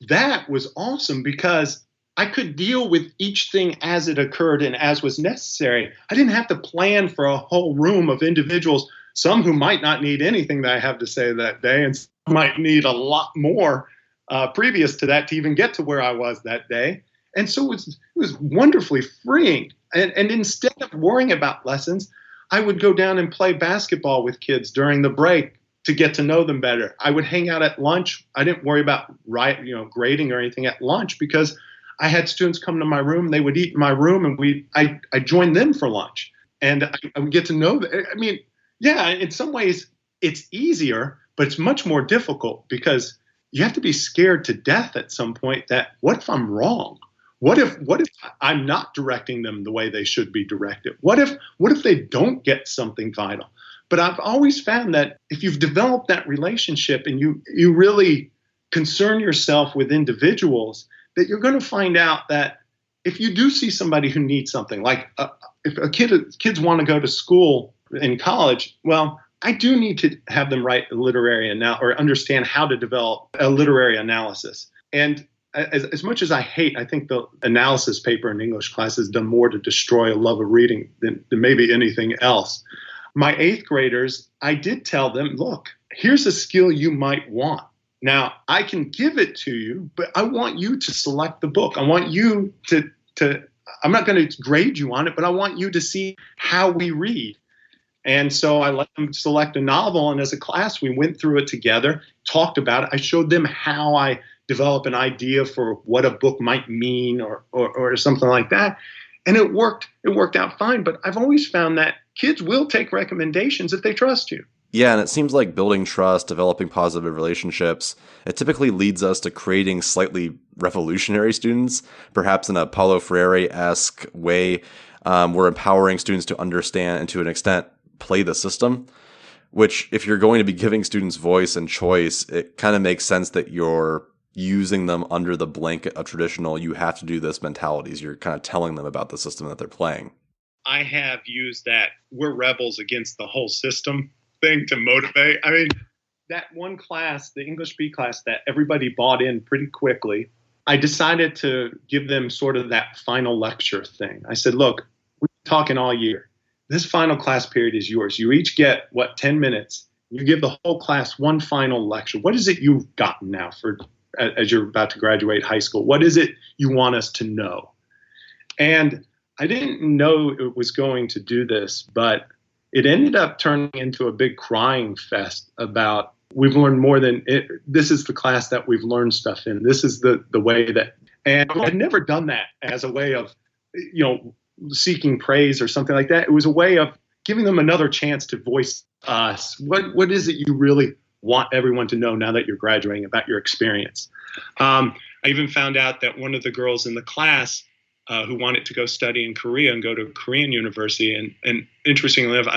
that was awesome because I could deal with each thing as it occurred and as was necessary. I didn't have to plan for a whole room of individuals, some who might not need anything that I have to say that day, and might need a lot more previous to that to even get to where I was that day. And so it was wonderfully freeing. And instead of worrying about lessons, I would go down and play basketball with kids during the break to get to know them better. I would hang out at lunch. I didn't worry about grading or anything at lunch because I had students come to my room. They would eat in my room, and I joined them for lunch, and I would get to know them. I mean, yeah, in some ways it's easier, but it's much more difficult because you have to be scared to death at some point that what if I'm wrong? What if I'm not directing them the way they should be directed? What if they don't get something vital? But I've always found that if you've developed that relationship and you really concern yourself with individuals, that you're going to find out that if you do see somebody who needs something, like if kids want to go to school in college, well, I do need to have them write a literary or understand how to develop a literary analysis. And as much as I think the analysis paper in English class has done more to destroy a love of reading than maybe anything else. My 8th graders, I did tell them, look, here's a skill you might want. Now, I can give it to you, but I want you to select the book. I want you to I'm not going to grade you on it, but I want you to see how we read. And so I let them select a novel, and as a class, we went through it together, talked about it. I showed them how I develop an idea for what a book might mean or something like that. And it worked out fine. But I've always found that kids will take recommendations if they trust you. Yeah, and it seems like building trust, developing positive relationships, it typically leads us to creating slightly revolutionary students, perhaps in a Paulo Freire-esque way. We're empowering students to understand and to an extent play the system, which if you're going to be giving students voice and choice, it kind of makes sense that you're using them under the blanket of traditional, you have to do this mentalities. You're kind of telling them about the system that they're playing. I have used that we're rebels against the whole system thing to motivate. I mean, that one class, the English B class that everybody bought in pretty quickly, I decided to give them sort of that final lecture thing. I said, look, we've been talking all year. This final class period is yours. You each get, 10 minutes. You give the whole class one final lecture. What is it you've gotten now as you're about to graduate high school? What is it you want us to know? And I didn't know it was going to do this, but it ended up turning into a big crying fest about we've learned more than it. This is the class that we've learned stuff in. This is the way that, and I'd never done that as a way of, seeking praise or something like that. It was a way of giving them another chance to voice us. What is it you really want everyone to know now that you're graduating about your experience? I even found out that one of the girls in the class who wanted to go study in Korea and go to a Korean university. And interestingly enough,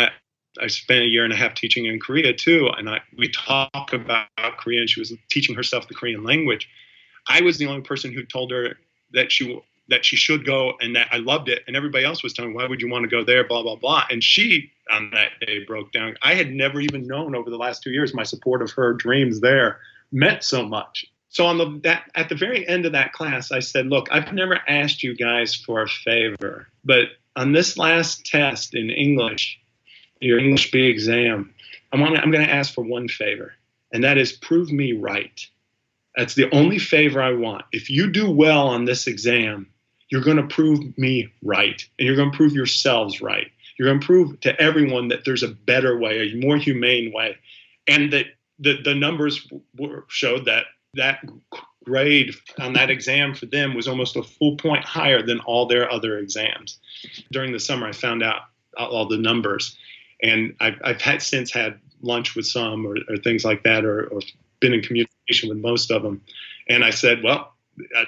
I spent a year and a half teaching in Korea too. And we talk about Korean. She was teaching herself the Korean language. I was the only person who told her that she should go and that I loved it. And everybody else was telling me, why would you want to go there, blah, blah, blah. And she, on that day, broke down. I had never even known over the last 2 years my support of her dreams there meant so much. So at the very end of that class, I said, look, I've never asked you guys for a favor, but on this last test in English, your English B exam, I'm going to ask for one favor, and that is prove me right. That's the only favor I want. If you do well on this exam, you're going to prove me right, and you're going to prove yourselves right. You're going to prove to everyone that there's a better way, a more humane way, and that the numbers showed that grade on that exam for them was almost a full point higher than all their other exams. During the summer, I found out all the numbers, and I've since had lunch with some or things like that, or been in communication with most of them. And I said, well,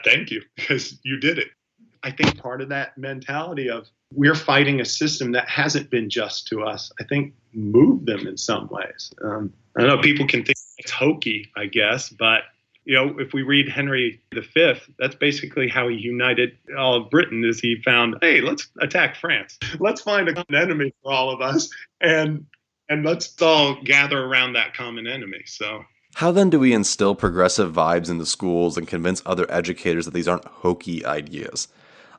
thank you, because you did it. I think part of that mentality of we're fighting a system that hasn't been just to us, I think moved them in some ways. I know people can think it's hokey, I guess, but if we read Henry V, that's basically how he united all of Britain. Is he found, hey, let's attack France. Let's find a common enemy for all of us, and let's all gather around that common enemy. So, how then do we instill progressive vibes into schools and convince other educators that these aren't hokey ideas?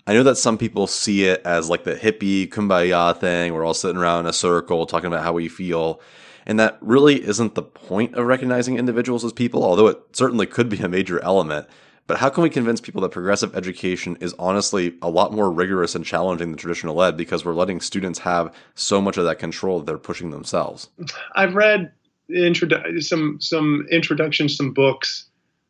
I know that some people see it as like the hippie kumbaya thing. We're all sitting around in a circle talking about how we feel. And that really isn't the point of recognizing individuals as people, although it certainly could be a major element. But how can we convince people that progressive education is honestly a lot more rigorous and challenging than traditional ed because we're letting students have so much of that control that they're pushing themselves? I've read some introductions, some books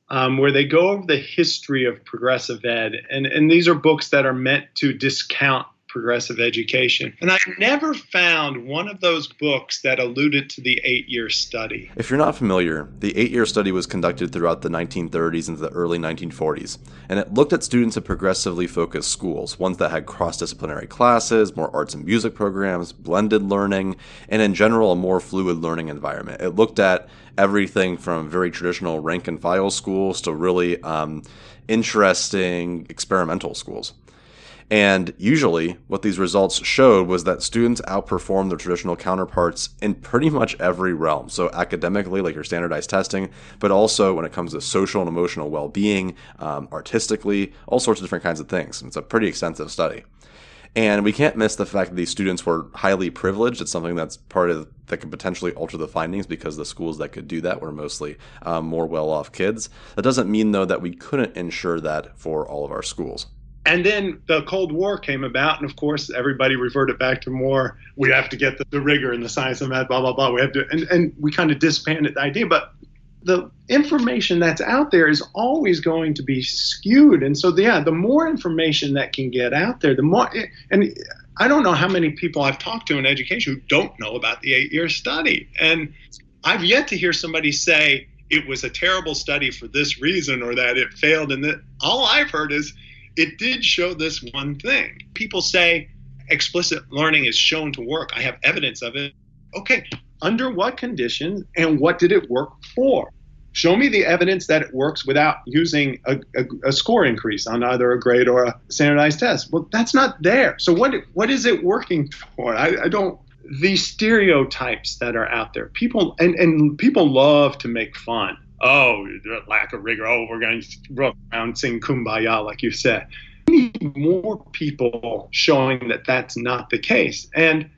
where they go over the history of progressive ed. And these are books that are meant to discount progressive education. And I never found one of those books that alluded to the 8-year study. If you're not familiar, the 8-year study was conducted throughout the 1930s into the early 1940s, and it looked at students in progressively focused schools, ones that had cross-disciplinary classes, more arts and music programs, blended learning, and in general a more fluid learning environment. It looked at everything from very traditional rank and file schools to really interesting experimental schools. And usually what these results showed was that students outperformed their traditional counterparts in pretty much every realm. So academically, like your standardized testing, but also when it comes to social and emotional well-being, artistically, all sorts of different kinds of things. It's a pretty extensive study. And we can't miss the fact that these students were highly privileged. It's something that's that could potentially alter the findings because the schools that could do that were mostly more well-off kids. That doesn't mean, though, that we couldn't ensure that for all of our schools. And then the Cold War came about, and of course, everybody reverted back to more, we have to get the rigor in the science of math, blah, blah, blah. We have to, and we kind of disbanded the idea. But the information that's out there is always going to be skewed. And so, the more information that can get out there, the more, and I don't know how many people I've talked to in education who don't know about the 8-year study. And I've yet to hear somebody say it was a terrible study for this reason or that it failed. And that all I've heard is, it did show this one thing. People say explicit learning is shown to work. I have evidence of it. Okay, under what conditions and what did it work for? Show me the evidence that it works without using a score increase on either a grade or a standardized test. Well, that's not there. So what is it working for? I don't. These stereotypes that are out there, people and people love to make fun. Oh, lack of rigor. Oh, we're going to run around and sing Kumbaya, like you said. We need more people showing that that's not the case. And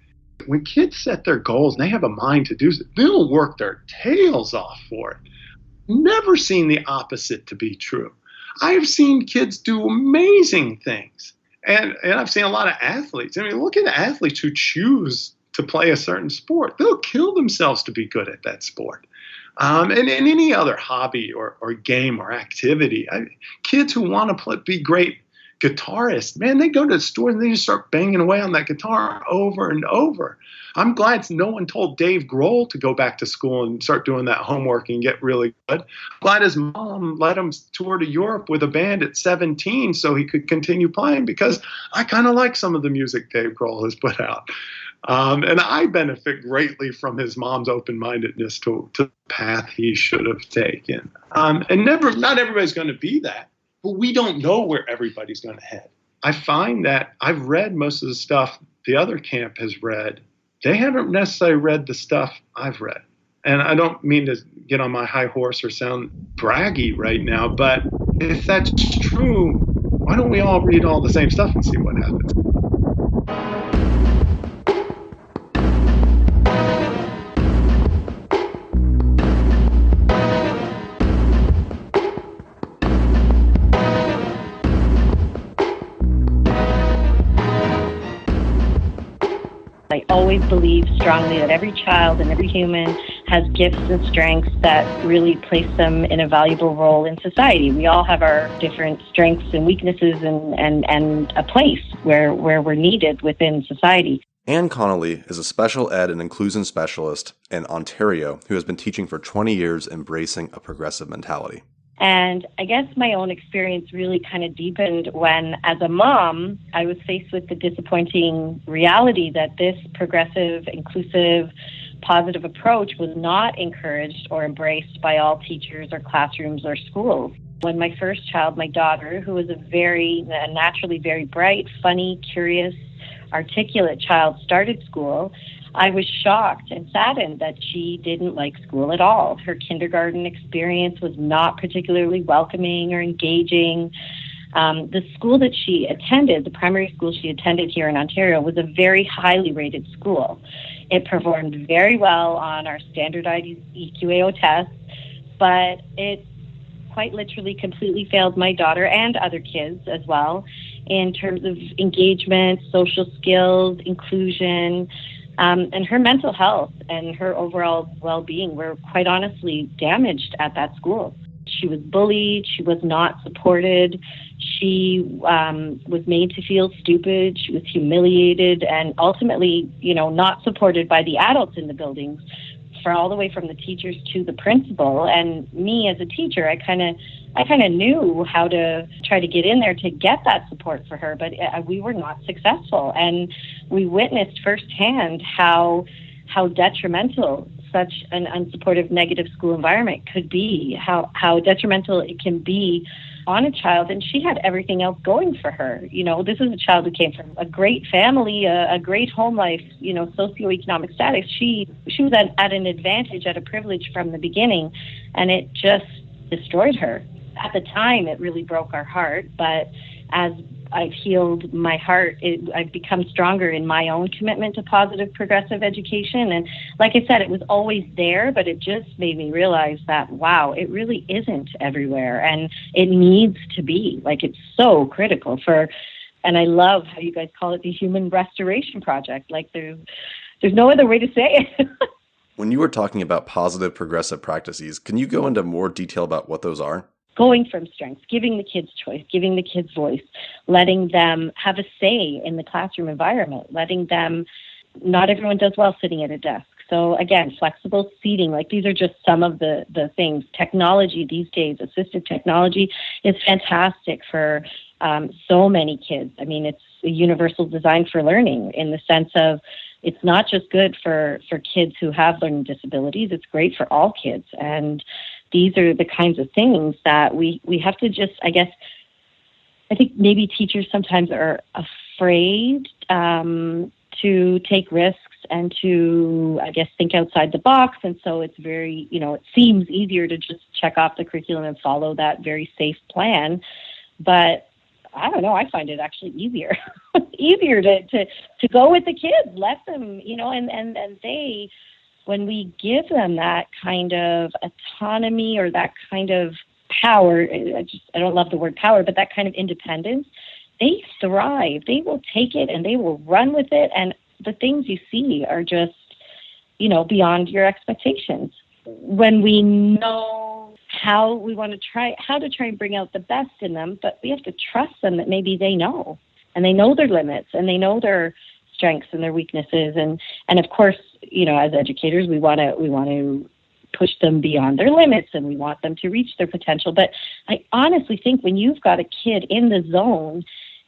when kids set their goals and they have a mind to do it, they'll work their tails off for it. Never seen the opposite to be true. I have seen kids do amazing things. And I've seen a lot of athletes. I mean, look at athletes who choose to play a certain sport. They'll kill themselves to be good at that sport. And any other hobby or game or activity. Kids who want to be great guitarists, man, they go to the store and they just start banging away on that guitar over and over. I'm glad no one told Dave Grohl to go back to school and start doing that homework and get really good. Glad his mom let him tour to Europe with a band at 17 so he could continue playing, because I kind of like some of the music Dave Grohl has put out. And I benefit greatly from his mom's open-mindedness to the path he should have taken. And not everybody's going to be that, but we don't know where everybody's going to head. I find that I've read most of the stuff the other camp has read. They haven't necessarily read the stuff I've read. And I don't mean to get on my high horse or sound braggy right now, but if that's true, why don't we all read all the same stuff and see what happens? I always believe strongly that every child and every human has gifts and strengths that really place them in a valuable role in society. We all have our different strengths and weaknesses and a place where we're needed within society. Anne Connolly is a special ed and inclusion specialist in Ontario who has been teaching for 20 years, embracing a progressive mentality. And I guess my own experience really kind of deepened when, as a mom, I was faced with the disappointing reality that this progressive, inclusive, positive approach was not encouraged or embraced by all teachers or classrooms or schools. When my first child, my daughter, who was a naturally very bright, funny, curious, articulate child, started school, I was shocked and saddened that she didn't like school at all. Her kindergarten experience was not particularly welcoming or engaging. The school that she attended, the primary school she attended here in Ontario, was a very highly rated school. It performed very well on our standardized EQAO tests, but it quite literally completely failed my daughter and other kids as well in terms of engagement, social skills, inclusion, and her mental health and her overall well-being were quite honestly damaged at that school. She was bullied. She was not supported. She was made to feel stupid. She was humiliated and ultimately, not supported by the adults in the buildings, for all the way from the teachers to the principal. And me as a teacher, I kind of knew how to try to get in there to get that support for her, but we were not successful. And we witnessed firsthand how detrimental such an unsupportive negative school environment could be, how detrimental it can be on a child. And she had everything else going for her. This is a child who came from a great family, a great home life, socioeconomic status. She was at an advantage, at a privilege from the beginning, and it just destroyed her. At the time, it really broke our heart, but as I've healed my heart, I've become stronger in my own commitment to positive progressive education. And like I said, it was always there, but it just made me realize that, wow, it really isn't everywhere. And it needs to be. It's so critical and I love how you guys call it the Human Restoration Project. There's no other way to say it. When you were talking about positive progressive practices, can you go into more detail about what those are? Going from strengths, giving the kids choice, giving the kids voice, letting them have a say in the classroom environment, letting them, not everyone does well sitting at a desk. So again, flexible seating, these are just some of the things. Technology these days, assistive technology is fantastic for so many kids. I mean, it's a universal design for learning in the sense of it's not just good for kids who have learning disabilities, it's great for all kids. And these are the kinds of things that we have to just, I think maybe teachers sometimes are afraid to take risks and to, think outside the box. And so it's very, it seems easier to just check off the curriculum and follow that very safe plan. But I don't know, I find it actually easier to go with the kids, let them, and they, when we give them that kind of autonomy or that kind of power, I don't love the word power, but that kind of independence, they thrive. They will take it and they will run with it. And the things you see are just, beyond your expectations. When we know how to try and bring out the best in them, but we have to trust them that maybe they know, and they know their limits and they know their strengths and their weaknesses. And of course, as educators, we want to push them beyond their limits and we want them to reach their potential. But I honestly think when you've got a kid in the zone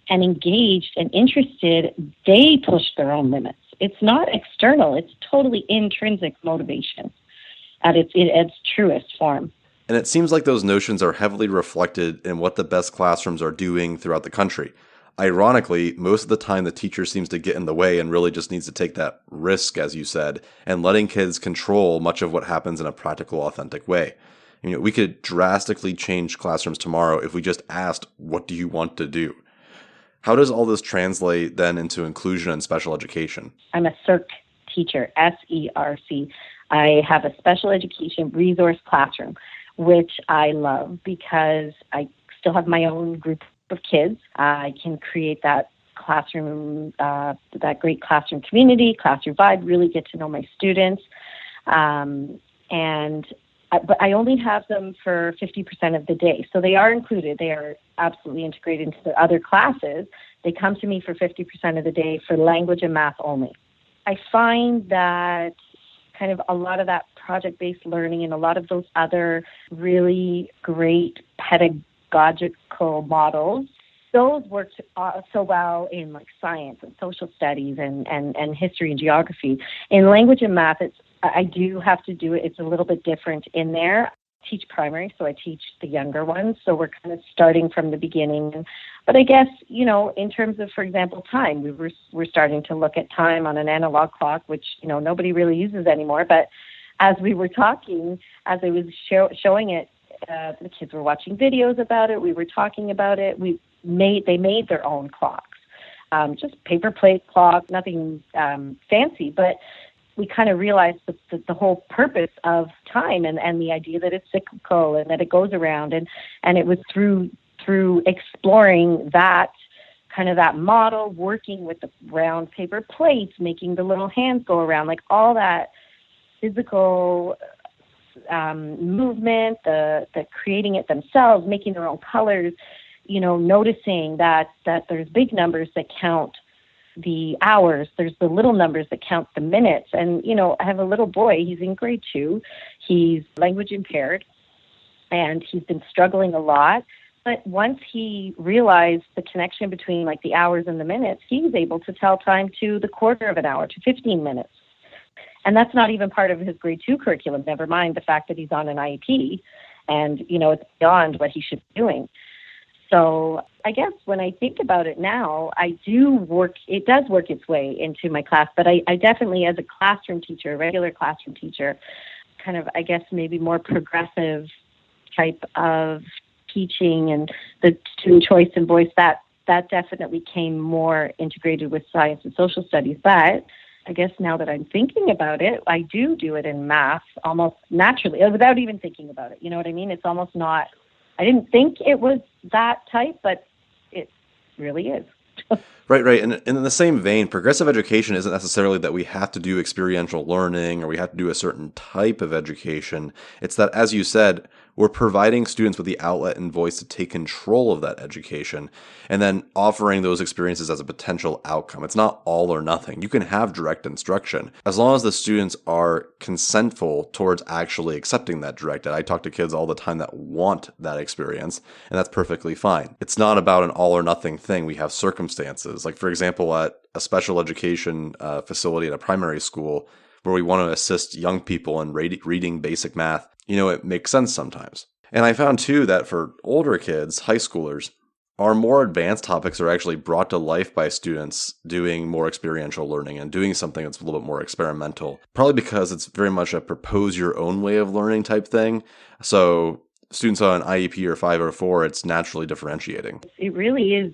and engaged and interested, they push their own limits. It's not external. It's totally intrinsic motivation at its truest form. And it seems like those notions are heavily reflected in what the best classrooms are doing throughout the country. Ironically, most of the time the teacher seems to get in the way and really just needs to take that risk, as you said, and letting kids control much of what happens in a practical, authentic way. We could drastically change classrooms tomorrow if we just asked, what do you want to do? How does all this translate then into inclusion and special education? I'm a CERC teacher, SERC. I have a special education resource classroom, which I love because I still have my own group of kids. I can create that classroom, that great classroom community, classroom vibe, really get to know my students. But I only have them for 50% of the day. So they are included. They are absolutely integrated into the other classes. They come to me for 50% of the day for language and math only. I find that kind of a lot of that project-based learning and a lot of those other really great pedagogical models, those work so well in science and social studies and history and geography. In language and math, I do have to do it. It's a little bit different in there. I teach primary, so I teach the younger ones. So we're kind of starting from the beginning. But I guess, in terms of, for example, time, we're starting to look at time on an analog clock, which, nobody really uses anymore. But as we were talking, as I was showing it, The kids were watching videos about it. We were talking about it. They made their own clocks, just paper plate clock, nothing fancy, but we kind of realized the whole purpose of time and the idea that it's cyclical and that it goes around. And it was through exploring that kind of that model, working with the round paper plates, making the little hands go around, like all that physical movement, the creating it themselves, making their own colors, noticing that there's big numbers that count the hours, there's the little numbers that count the minutes. And, I have a little boy, he's in grade 2, he's language impaired, and he's been struggling a lot. But once he realized the connection between like the hours and the minutes, he was able to tell time to the quarter of an hour, to 15 minutes. And that's not even part of his grade 2 curriculum, never mind the fact that he's on an IEP and, it's beyond what he should be doing. So I guess when I think about it now, it does work its way into my class, but I definitely, as a classroom teacher, a regular classroom teacher, kind of, I guess, maybe more progressive type of teaching and the student choice and voice, that definitely came more integrated with science and social studies. But I guess now that I'm thinking about it, I do it in math almost naturally, without even thinking about it. You know what I mean? It's almost not, I didn't think it was that type, but it really is. Right. And in the same vein, progressive education isn't necessarily that we have to do experiential learning or we have to do a certain type of education. It's that, as you said, we're providing students with the outlet and voice to take control of that education and then offering those experiences as a potential outcome. It's not all or nothing. You can have direct instruction as long as the students are consentful towards actually accepting that direct ed. I talk to kids all the time that want that experience, and that's perfectly fine. It's not about an all or nothing thing. We have circumstances. Like, for example, at a special education facility at a primary school where we want to assist young people in reading basic math, it makes sense sometimes. And I found too that for older kids, high schoolers, our more advanced topics are actually brought to life by students doing more experiential learning and doing something that's a little bit more experimental, probably because it's very much a propose your own way of learning type thing. So students on IEP or 504, it's naturally differentiating. It really is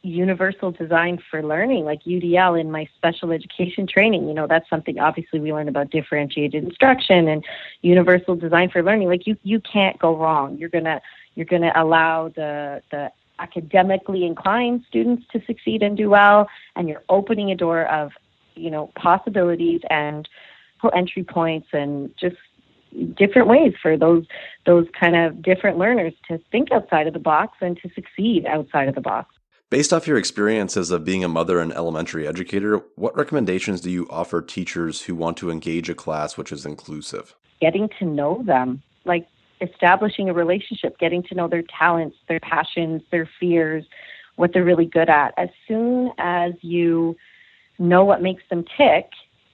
universal design for learning, like UDL in my special education training. That's something obviously we learn about differentiated instruction and universal design for learning. Like you can't go wrong. You're gonna allow the academically inclined students to succeed and do well, and you're opening a door of possibilities and entry points and just different ways for those kind of different learners to think outside of the box and to succeed outside of the box. Based off your experiences of being a mother and elementary educator, what recommendations do you offer teachers who want to engage a class which is inclusive? Getting to know them, like establishing a relationship, getting to know their talents, their passions, their fears, what they're really good at. As soon as you know what makes them tick,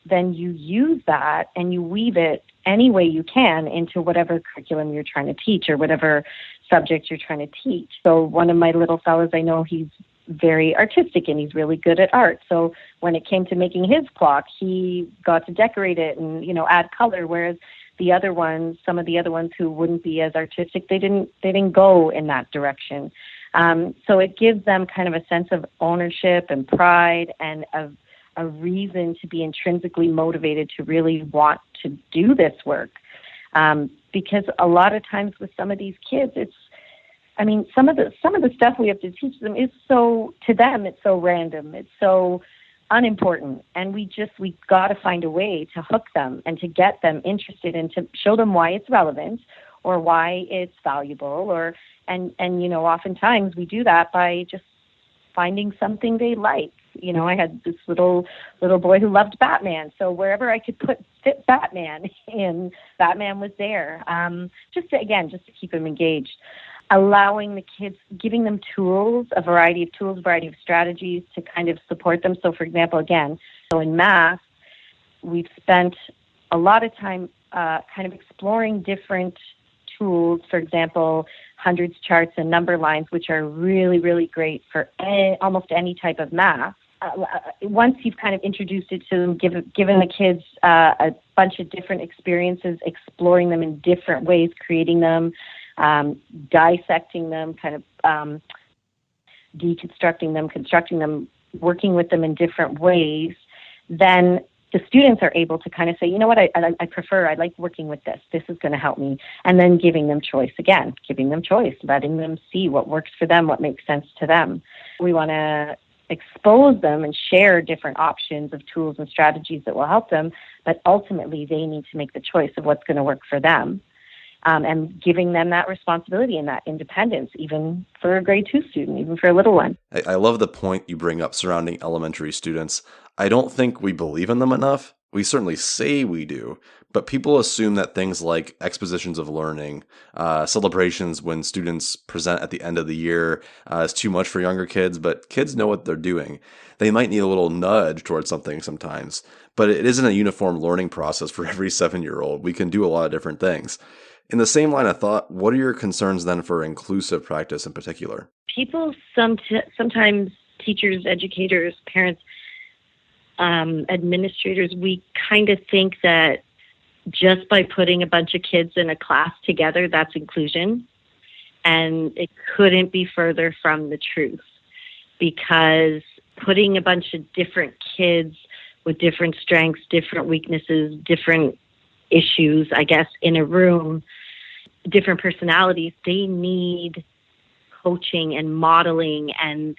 then you use that and you weave it any way you can into whatever curriculum you're trying to teach or whatever subject you're trying to teach. So one of my little fellows, I know he's very artistic and he's really good at art. So when it came to making his clock, he got to decorate it and, add color, whereas some of the other ones who wouldn't be as artistic, they didn't go in that direction. So it gives them kind of a sense of ownership and pride and a reason to be intrinsically motivated to really want to do this work. Because a lot of times with some of these kids, some of the stuff we have to teach them is to them, it's so random, it's so unimportant. And we got to find a way to hook them and to get them interested and to show them why it's relevant or why it's valuable and oftentimes we do that by just finding something they like. I had this little boy who loved Batman. So wherever I could fit Batman in, Batman was there. Just to keep him engaged. Allowing the kids, giving them tools, a variety of strategies to kind of support them. So for example, in math, we've spent a lot of time kind of exploring different tools, for example, hundreds charts and number lines, which are really, really great for almost any type of math. Once you've kind of introduced it to them, given the kids a bunch of different experiences, exploring them in different ways, creating them, dissecting them, kind of deconstructing them, constructing them, working with them in different ways, then the students are able to kind of say, you know what, I like working with this. This is going to help me. And then giving them choice again, letting them see what works for them, what makes sense to them. We want to expose them and share different options of tools and strategies that will help them, but ultimately they need to make the choice of what's going to work for them. And giving them that responsibility and that independence, even for a grade 2 student, even for a little one. I love the point you bring up surrounding elementary students. I don't think we believe in them enough. We certainly say we do, but people assume that things like expositions of learning, celebrations when students present at the end of the year is too much for younger kids, but kids know what they're doing. They might need a little nudge towards something sometimes, but it isn't a uniform learning process for every 7-year-old. We can do a lot of different things. In the same line of thought, what are your concerns then for inclusive practice in particular? People, sometimes teachers, educators, parents, administrators, we kind of think that just by putting a bunch of kids in a class together, that's inclusion. And it couldn't be further from the truth, because putting a bunch of different kids with different strengths, different weaknesses, different issues, I guess, in a room, different personalities, they need coaching and modeling, and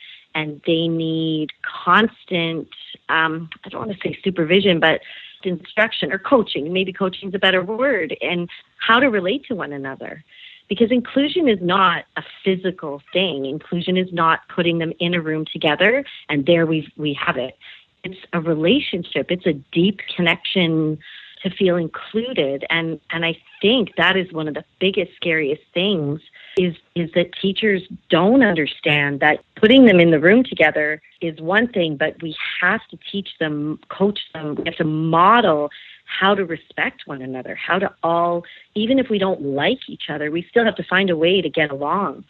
they need constant, I don't want to say supervision, but instruction or coaching. Maybe coaching is a better word, and how to relate to one another. Because inclusion is not a physical thing. Inclusion is not putting them in a room together and there we have it. It's a relationship. It's a deep connection to feel included. And I think that is one of the biggest, scariest things is that teachers don't understand that putting them in the room together is one thing, but we have to teach them, coach them, we have to model how to respect one another, how to all, even if we don't like each other, we still have to find a way to get along.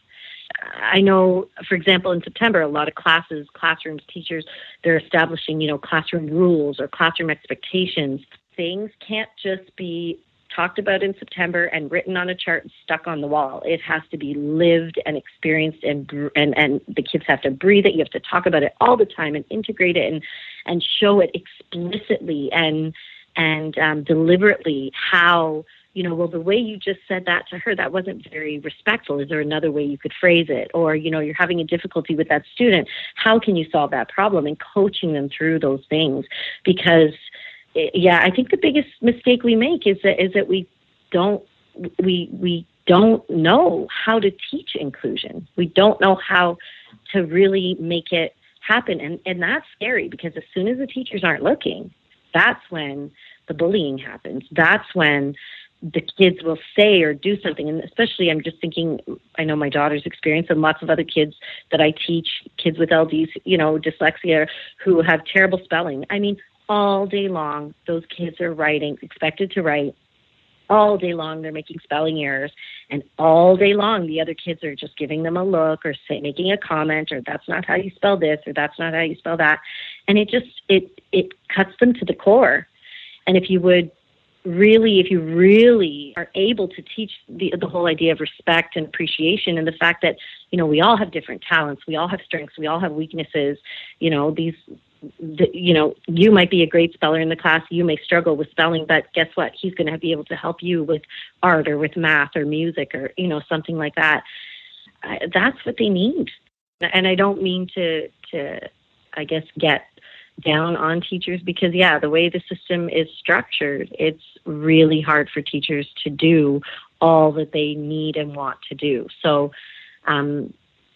I know, for example, in September, a lot of classes, classrooms, teachers, they're establishing, classroom rules or classroom expectations. Things can't just be talked about in September and written on a chart and stuck on the wall. It has to be lived and experienced, and the kids have to breathe it. You have to talk about it all the time and integrate it and show it explicitly and deliberately how, well, the way you just said that to her, that wasn't very respectful. Is there another way you could phrase it? Or, you're having a difficulty with that student. How can you solve that problem? And coaching them through those things. Because, I think the biggest mistake we make is that we don't know how to teach inclusion. We don't know how to really make it happen. And that's scary, because as soon as the teachers aren't looking, that's when the bullying happens. That's when the kids will say or do something. And especially, I'm just thinking, I know my daughter's experience and lots of other kids that I teach, kids with LDs, dyslexia, who have terrible spelling. I mean, all day long, those kids are writing, expected to write. All day long, they're making spelling errors. And all day long, the other kids are just giving them a look or making a comment, or that's not how you spell this, or that's not how you spell that. And it cuts them to the core. And if you really are able to teach the whole idea of respect and appreciation, and the fact that, we all have different talents, we all have strengths, we all have weaknesses, you might be a great speller in the class, you may struggle with spelling, but guess what? He's going to be able to help you with art or with math or music or, something like that. That's what they need. And I don't mean to I guess, get down on teachers, because the way the system is structured, it's really hard for teachers to do all that they need and want to do. So,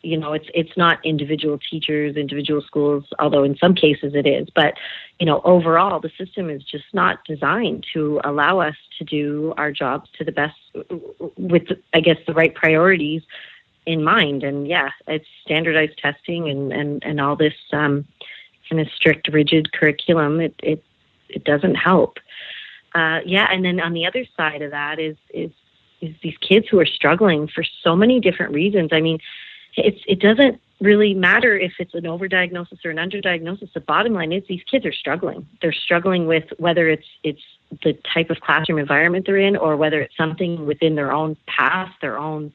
it's not individual teachers, individual schools, although in some cases it is. But, overall, the system is just not designed to allow us to do our jobs to the best with, I guess, the right priorities in mind. And it's standardized testing and all this kind of strict, rigid curriculum. It doesn't help. And then on the other side of that is these kids who are struggling for so many different reasons. I mean, it doesn't really matter if it's an overdiagnosis or an underdiagnosis. The bottom line is these kids are struggling. They're struggling with whether it's the type of classroom environment they're in, or whether it's something within their own past, their own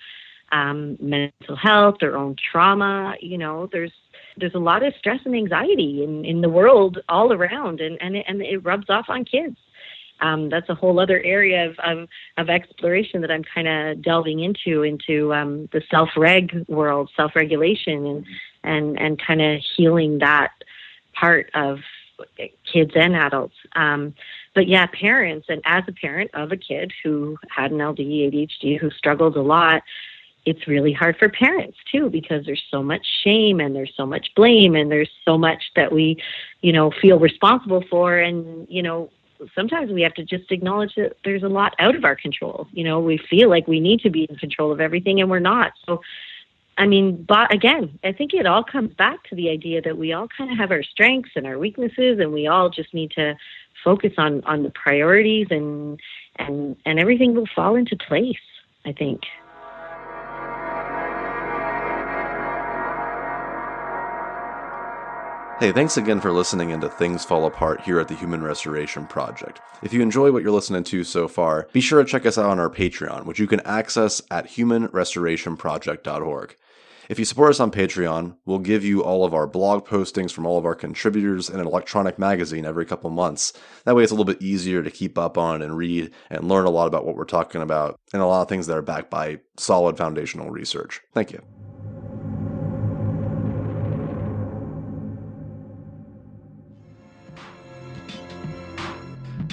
mental health, their own trauma. There's a lot of stress and anxiety in the world all around, and it rubs off on kids. That's a whole other area of exploration that I'm kind of delving into the self-reg world, self-regulation, and kind of healing that part of kids and adults. But yeah, parents, and as a parent of a kid who had an LD, ADHD, who struggled a lot, it's really hard for parents too, because there's so much shame and there's so much blame and there's so much that we, feel responsible for. And, sometimes we have to just acknowledge that there's a lot out of our control. We feel like we need to be in control of everything and we're not. So, but again, I think it all comes back to the idea that we all kind of have our strengths and our weaknesses, and we all just need to focus on the priorities, and everything will fall into place, I think. Hey, thanks again for listening into Things Fall Apart here at the Human Restoration Project. If you enjoy what you're listening to so far, be sure to check us out on our Patreon, which you can access at humanrestorationproject.org. If you support us on Patreon, we'll give you all of our blog postings from all of our contributors in an electronic magazine every couple months. That way it's a little bit easier to keep up on and read and learn a lot about what we're talking about, and a lot of things that are backed by solid foundational research. Thank you.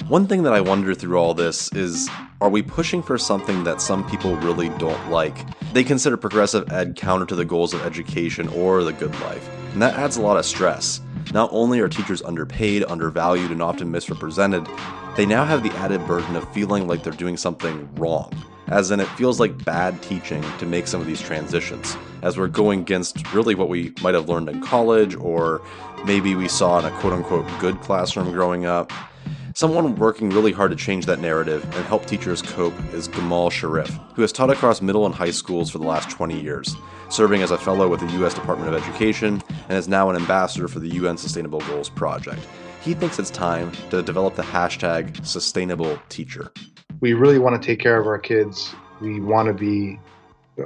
One thing that I wonder through all this is, are we pushing for something that some people really don't like? They consider progressive ed counter to the goals of education or the good life, and that adds a lot of stress. Not only are teachers underpaid, undervalued, and often misrepresented, they now have the added burden of feeling like they're doing something wrong, as in it feels like bad teaching to make some of these transitions, as we're going against really what we might have learned in college, or maybe we saw in a quote-unquote good classroom growing up. Someone working really hard to change that narrative and help teachers cope is Gumbay Sharif, who has taught across middle and high schools for the last 20 years, serving as a fellow with the U.S. Department of Education, and is now an ambassador for the UN Sustainable Goals Project. He thinks it's time to develop the hashtag #SustainableTeacher. We really want to take care of our kids. We want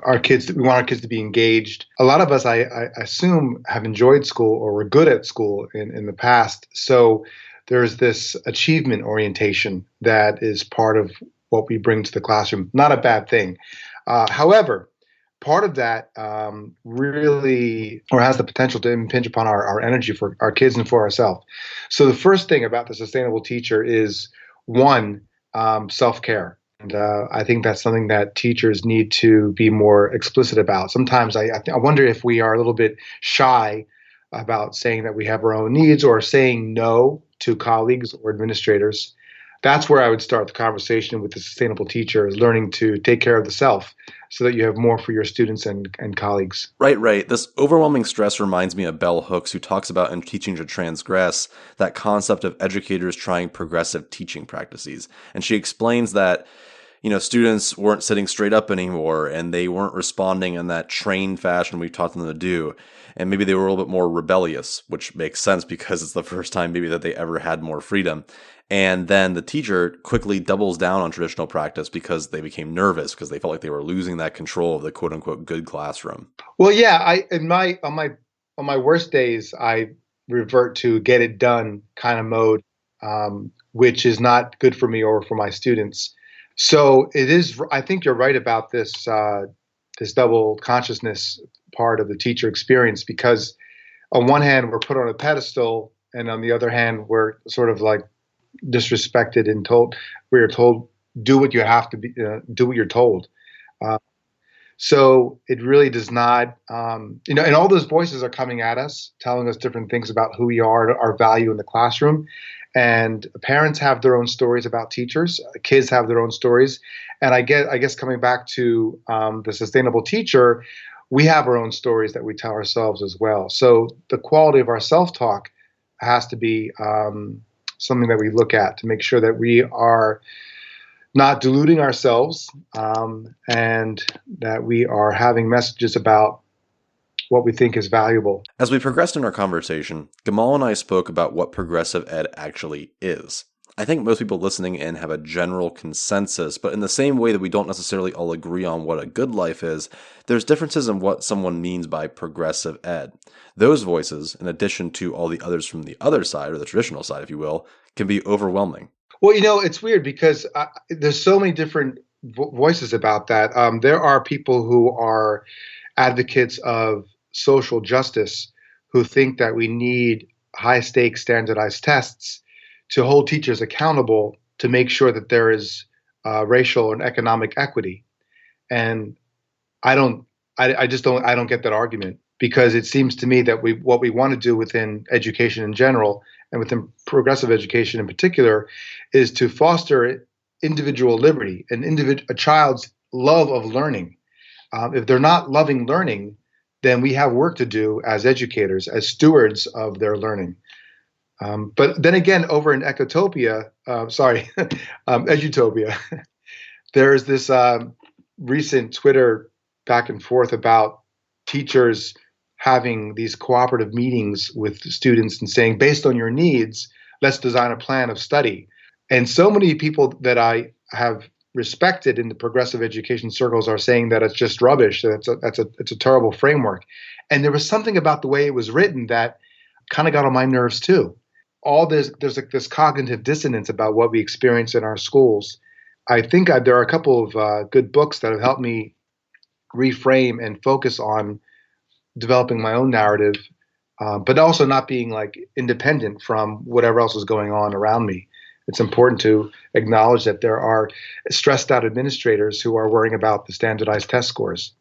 our kids to be engaged. A lot of us, I assume, have enjoyed school or were good at school in the past. So there's this achievement orientation that is part of what we bring to the classroom. Not a bad thing. However, part of that really, or has the potential to impinge upon our energy for our kids and for ourselves. So the first thing about the sustainable teacher is, one, self-care. And I think that's something that teachers need to be more explicit about. Sometimes I wonder if we are a little bit shy about saying that we have our own needs, or saying no to colleagues or administrators. That's where I would start the conversation with the sustainable teacher, is learning to take care of the self so that you have more for your students and colleagues. Right. This overwhelming stress reminds me of Bell Hooks, who talks about in Teaching to Transgress that concept of educators trying progressive teaching practices. And she explains that students weren't sitting straight up anymore, and they weren't responding in that trained fashion we taught them to do. And maybe they were a little bit more rebellious, which makes sense because it's the first time maybe that they ever had more freedom. And then the teacher quickly doubles down on traditional practice because they became nervous, because they felt like they were losing that control of the quote unquote good classroom. Well, yeah, on my worst days, I revert to get it done kind of mode, which is not good for me or for my students. So it is. I think you're right about this double consciousness part of the teacher experience, because on one hand we're put on a pedestal, and on the other hand we're sort of like disrespected and we're told do what you have to be, do what you're told. So it really does not, and all those voices are coming at us, telling us different things about who we are, our value in the classroom. And parents have their own stories about teachers. Kids have their own stories. And I guess coming back to the sustainable teacher, we have our own stories that we tell ourselves as well. So the quality of our self-talk has to be something that we look at to make sure that we are not deluding ourselves, and that we are having messages about what we think is valuable. As we progressed in our conversation, Gamal and I spoke about what progressive ed actually is. I think most people listening in have a general consensus, but in the same way that we don't necessarily all agree on what a good life is, there's differences in what someone means by progressive ed. Those voices, in addition to all the others from the other side, or the traditional side, if you will, can be overwhelming. Well, it's weird because there's so many different voices about that. There are people who are advocates of social justice who think that we need high-stakes standardized tests to hold teachers accountable to make sure that there is racial and economic equity. And I don't get that argument, because it seems to me that what we want to do within education in general and within progressive education in particular is to foster individual liberty and a child's love of learning. If they're not loving learning, then we have work to do as educators, as stewards of their learning. But then again, over in Edutopia, there's this recent Twitter back and forth about teachers having these cooperative meetings with students and saying, based on your needs, let's design a plan of study. And so many people that I have respected in the progressive education circles are saying that it's just rubbish, that it's a terrible framework. And there was something about the way it was written that kind of got on my nerves too. There's like this cognitive dissonance about what we experience in our schools. I think there are a couple of good books that have helped me reframe and focus on developing my own narrative, but also not being like independent from whatever else is going on around me. It's important to acknowledge that there are stressed out administrators who are worrying about the standardized test scores,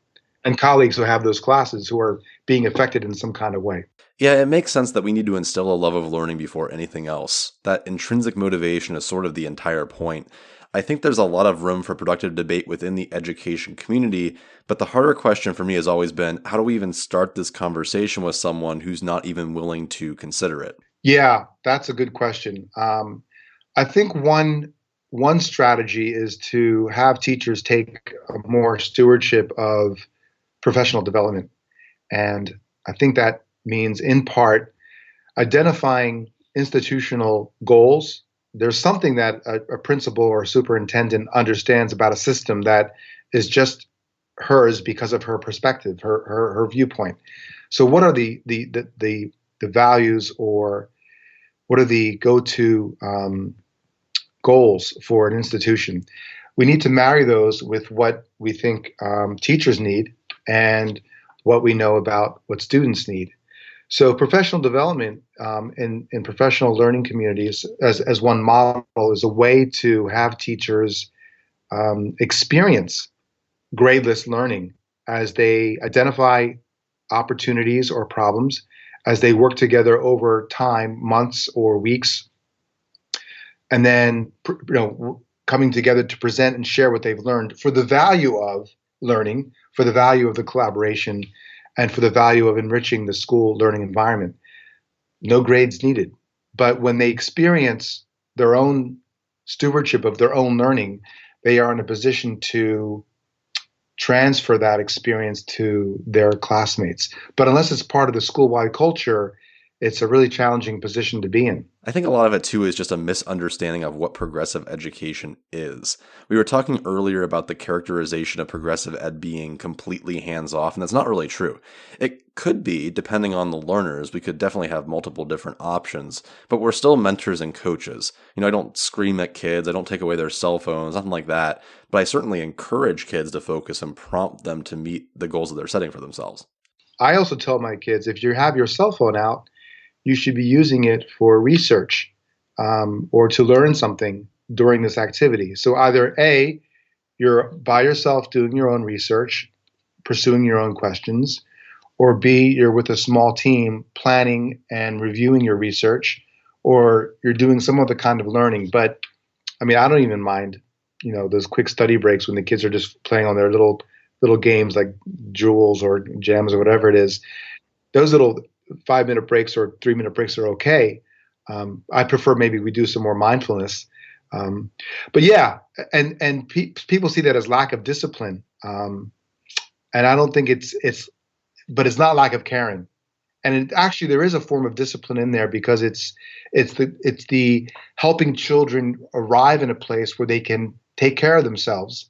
and colleagues who have those classes who are being affected in some kind of way. Yeah, it makes sense that we need to instill a love of learning before anything else. That intrinsic motivation is sort of the entire point. I think there's a lot of room for productive debate within the education community, but the harder question for me has always been, how do we even start this conversation with someone who's not even willing to consider it? Yeah, that's a good question. I think one strategy is to have teachers take more stewardship of professional development. And I think that means, in part, identifying institutional goals. There's something that a principal or a superintendent understands about a system that is just hers because of her perspective, her viewpoint. So what are the values, or what are the go-to goals for an institution? We need to marry those with what we think teachers need and what we know about what students need. So professional development in professional learning communities as one model is a way to have teachers experience gradeless learning as they identify opportunities or problems, as they work together over time, months or weeks, and then coming together to present and share what they've learned for the value of learning, for the value of the collaboration, and for the value of enriching the school learning environment. No grades needed. But when they experience their own stewardship of their own learning, they are in a position to transfer that experience to their classmates. But unless it's part of the school-wide culture, it's a really challenging position to be in. I think a lot of it, too, is just a misunderstanding of what progressive education is. We were talking earlier about the characterization of progressive ed being completely hands-off, and that's not really true. It could be, depending on the learners. We could definitely have multiple different options, but we're still mentors and coaches. I don't scream at kids, I don't take away their cell phones, nothing like that, but I certainly encourage kids to focus and prompt them to meet the goals that they're setting for themselves. I also tell my kids, if you have your cell phone out, you should be using it for research or to learn something during this activity. So either A, you're by yourself doing your own research, pursuing your own questions, or B, you're with a small team planning and reviewing your research, or you're doing some other kind of learning. But I mean, I don't even mind, those quick study breaks when the kids are just playing on their little games like Jewels or Gems or whatever it is. Those little 5-minute breaks or 3-minute breaks are okay. I prefer maybe we do some more mindfulness. But yeah, and people see that as lack of discipline. And I don't think it's but it's not lack of caring. And actually, there is a form of discipline in there because it's the helping children arrive in a place where they can take care of themselves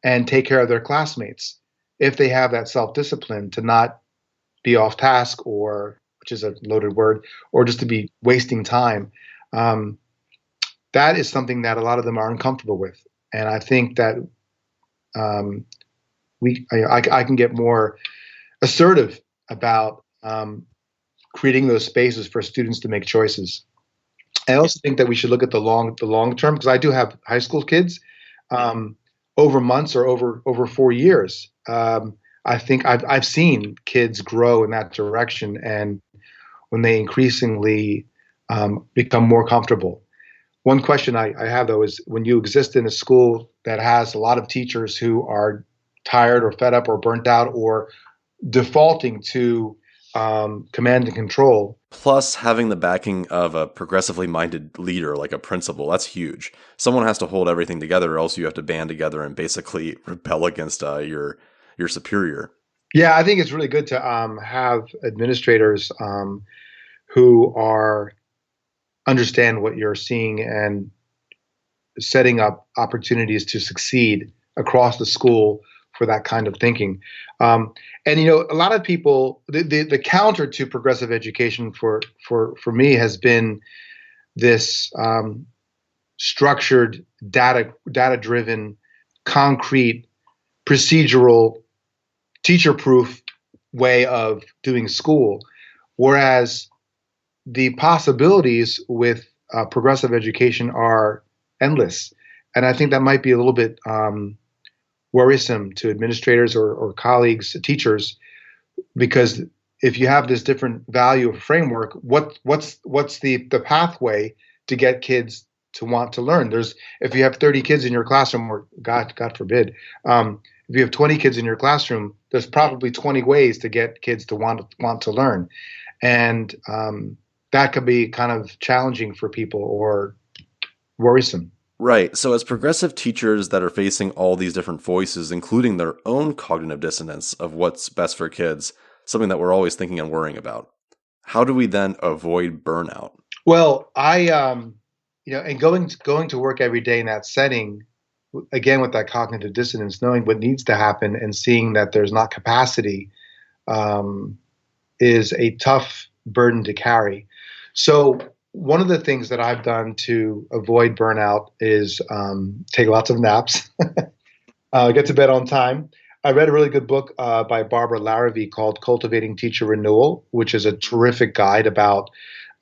and take care of their classmates if they have that self-discipline to not be off task, or, which is a loaded word, or just to be wasting time. That is something that a lot of them are uncomfortable with. And I think that I can get more assertive about creating those spaces for students to make choices. I also think that we should look at the long term, because I do have high school kids, over months or over 4 years. I think I've seen kids grow in that direction, and when they increasingly become more comfortable. One question I have, though, is when you exist in a school that has a lot of teachers who are tired or fed up or burnt out or defaulting to command and control. Plus, having the backing of a progressively minded leader like a principal, that's huge. Someone has to hold everything together, or else you have to band together and basically rebel against your superior. Yeah, I think it's really good to have administrators who understand what you're seeing and setting up opportunities to succeed across the school for that kind of thinking. And a lot of people, the counter to progressive education for me has been this structured, data-driven, concrete, procedural, teacher-proof way of doing school, whereas the possibilities with progressive education are endless. And I think that might be a little bit worrisome to administrators or colleagues, teachers, because if you have this different value of framework, what's the pathway to get kids to want to learn? If you have 30 kids in your classroom, or God forbid, if you have 20 kids in your classroom, there's probably 20 ways to get kids to want to learn, and that could be kind of challenging for people or worrisome. Right. So as progressive teachers that are facing all these different voices, including their own cognitive dissonance of what's best for kids, something that we're always thinking and worrying about, how do we then avoid burnout? Well, and going to work every day in that setting, again, with that cognitive dissonance, knowing what needs to happen and seeing that there's not capacity, is a tough burden to carry. So one of the things that I've done to avoid burnout is take lots of naps, get to bed on time. I read a really good book by Barbara Larrabee called Cultivating Teacher Renewal, which is a terrific guide about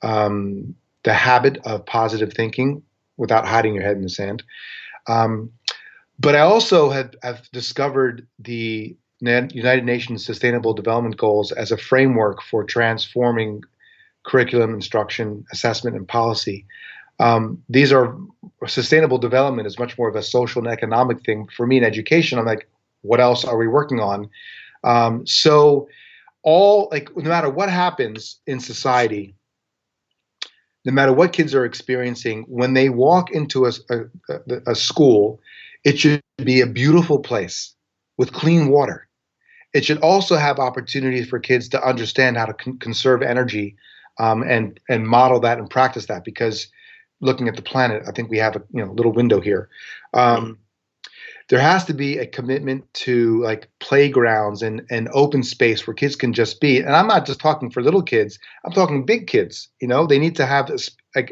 the habit of positive thinking without hiding your head in the sand. But I also have discovered the United Nations Sustainable Development Goals as a framework for transforming curriculum, instruction, assessment, and policy. These are sustainable development is much more of a social and economic thing. For me in education, I'm like, what else are we working on? No matter what happens in society, no matter what kids are experiencing, when they walk into a school, it should be a beautiful place with clean water. It should also have opportunities for kids to understand how to conserve energy, and model that and practice that, because looking at the planet, I think we have a little window here. There has to be a commitment to like playgrounds and open space where kids can just be. And I'm not just talking for little kids. I'm talking big kids. They need to have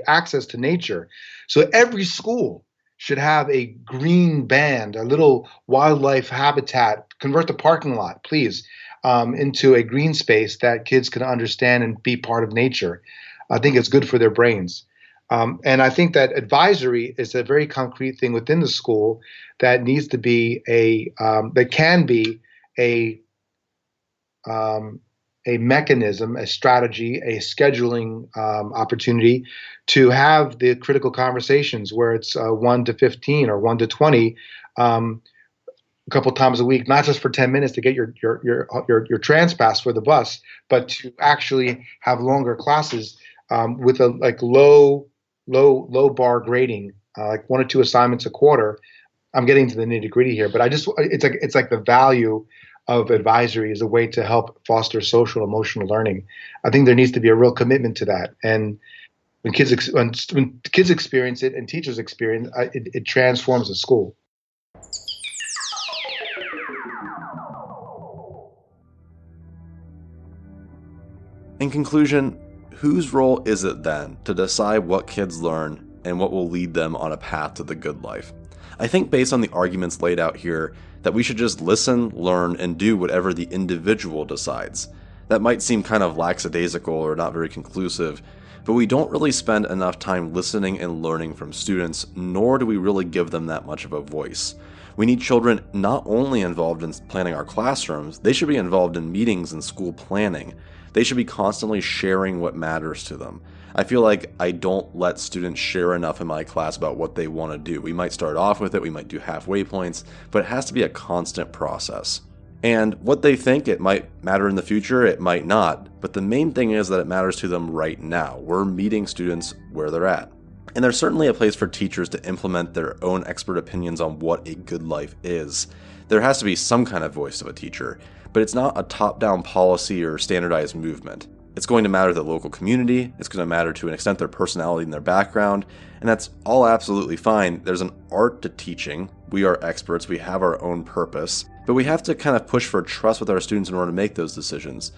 access to nature. So every school should have a green band, a little wildlife habitat. Convert the parking lot, please, into a green space that kids can understand and be part of nature. I think it's good for their brains. And I think that advisory is a very concrete thing within the school that needs to be that can be a mechanism, a strategy, a scheduling opportunity to have the critical conversations where it's 1 to 15 or 1 to 20 a couple times a week, not just for 10 minutes to get your trans pass for the bus, but to actually have longer classes with a low bar grading, like 1 or 2 assignments a quarter. I'm getting to the nitty gritty here, but it's like the value of advisory as a way to help foster social emotional learning. I think there needs to be a real commitment to that. And when kids experience it and teachers experience it transforms the school. In conclusion, whose role is it then to decide what kids learn and what will lead them on a path to the good life? I think based on the arguments laid out here that we should just listen, learn, and do whatever the individual decides. That might seem kind of lackadaisical or not very conclusive, but we don't really spend enough time listening and learning from students, nor do we really give them that much of a voice. We need children not only involved in planning our classrooms, they should be involved in meetings and school planning. They should be constantly sharing what matters to them. I feel like I don't let students share enough in my class about what they want to do. We might start off with it, we might do halfway points, but it has to be a constant process. And what they think, it might matter in the future, it might not, but the main thing is that it matters to them right now. We're meeting students where they're at. And there's certainly a place for teachers to implement their own expert opinions on what a good life is. There has to be some kind of voice of a teacher, but it's not a top-down policy or standardized movement. It's going to matter to the local community, it's going to matter to an extent their personality and their background, and that's all absolutely fine. There's an art to teaching. We are experts, we have our own purpose, but we have to kind of push for trust with our students in order to make those decisions.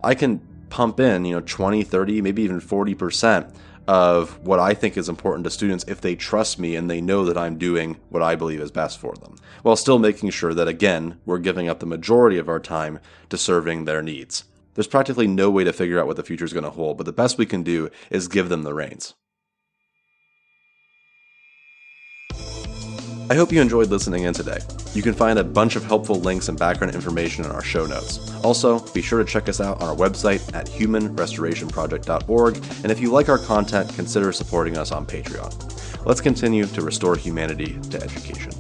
I can pump in, 20, 30, maybe even 40% of what I think is important to students if they trust me and they know that I'm doing what I believe is best for them, while still making sure that, again, we're giving up the majority of our time to serving their needs. There's practically no way to figure out what the future is going to hold, but the best we can do is give them the reins. I hope you enjoyed listening in today. You can find a bunch of helpful links and background information in our show notes. Also, be sure to check us out on our website at humanrestorationproject.org, and if you like our content, consider supporting us on Patreon. Let's continue to restore humanity to education.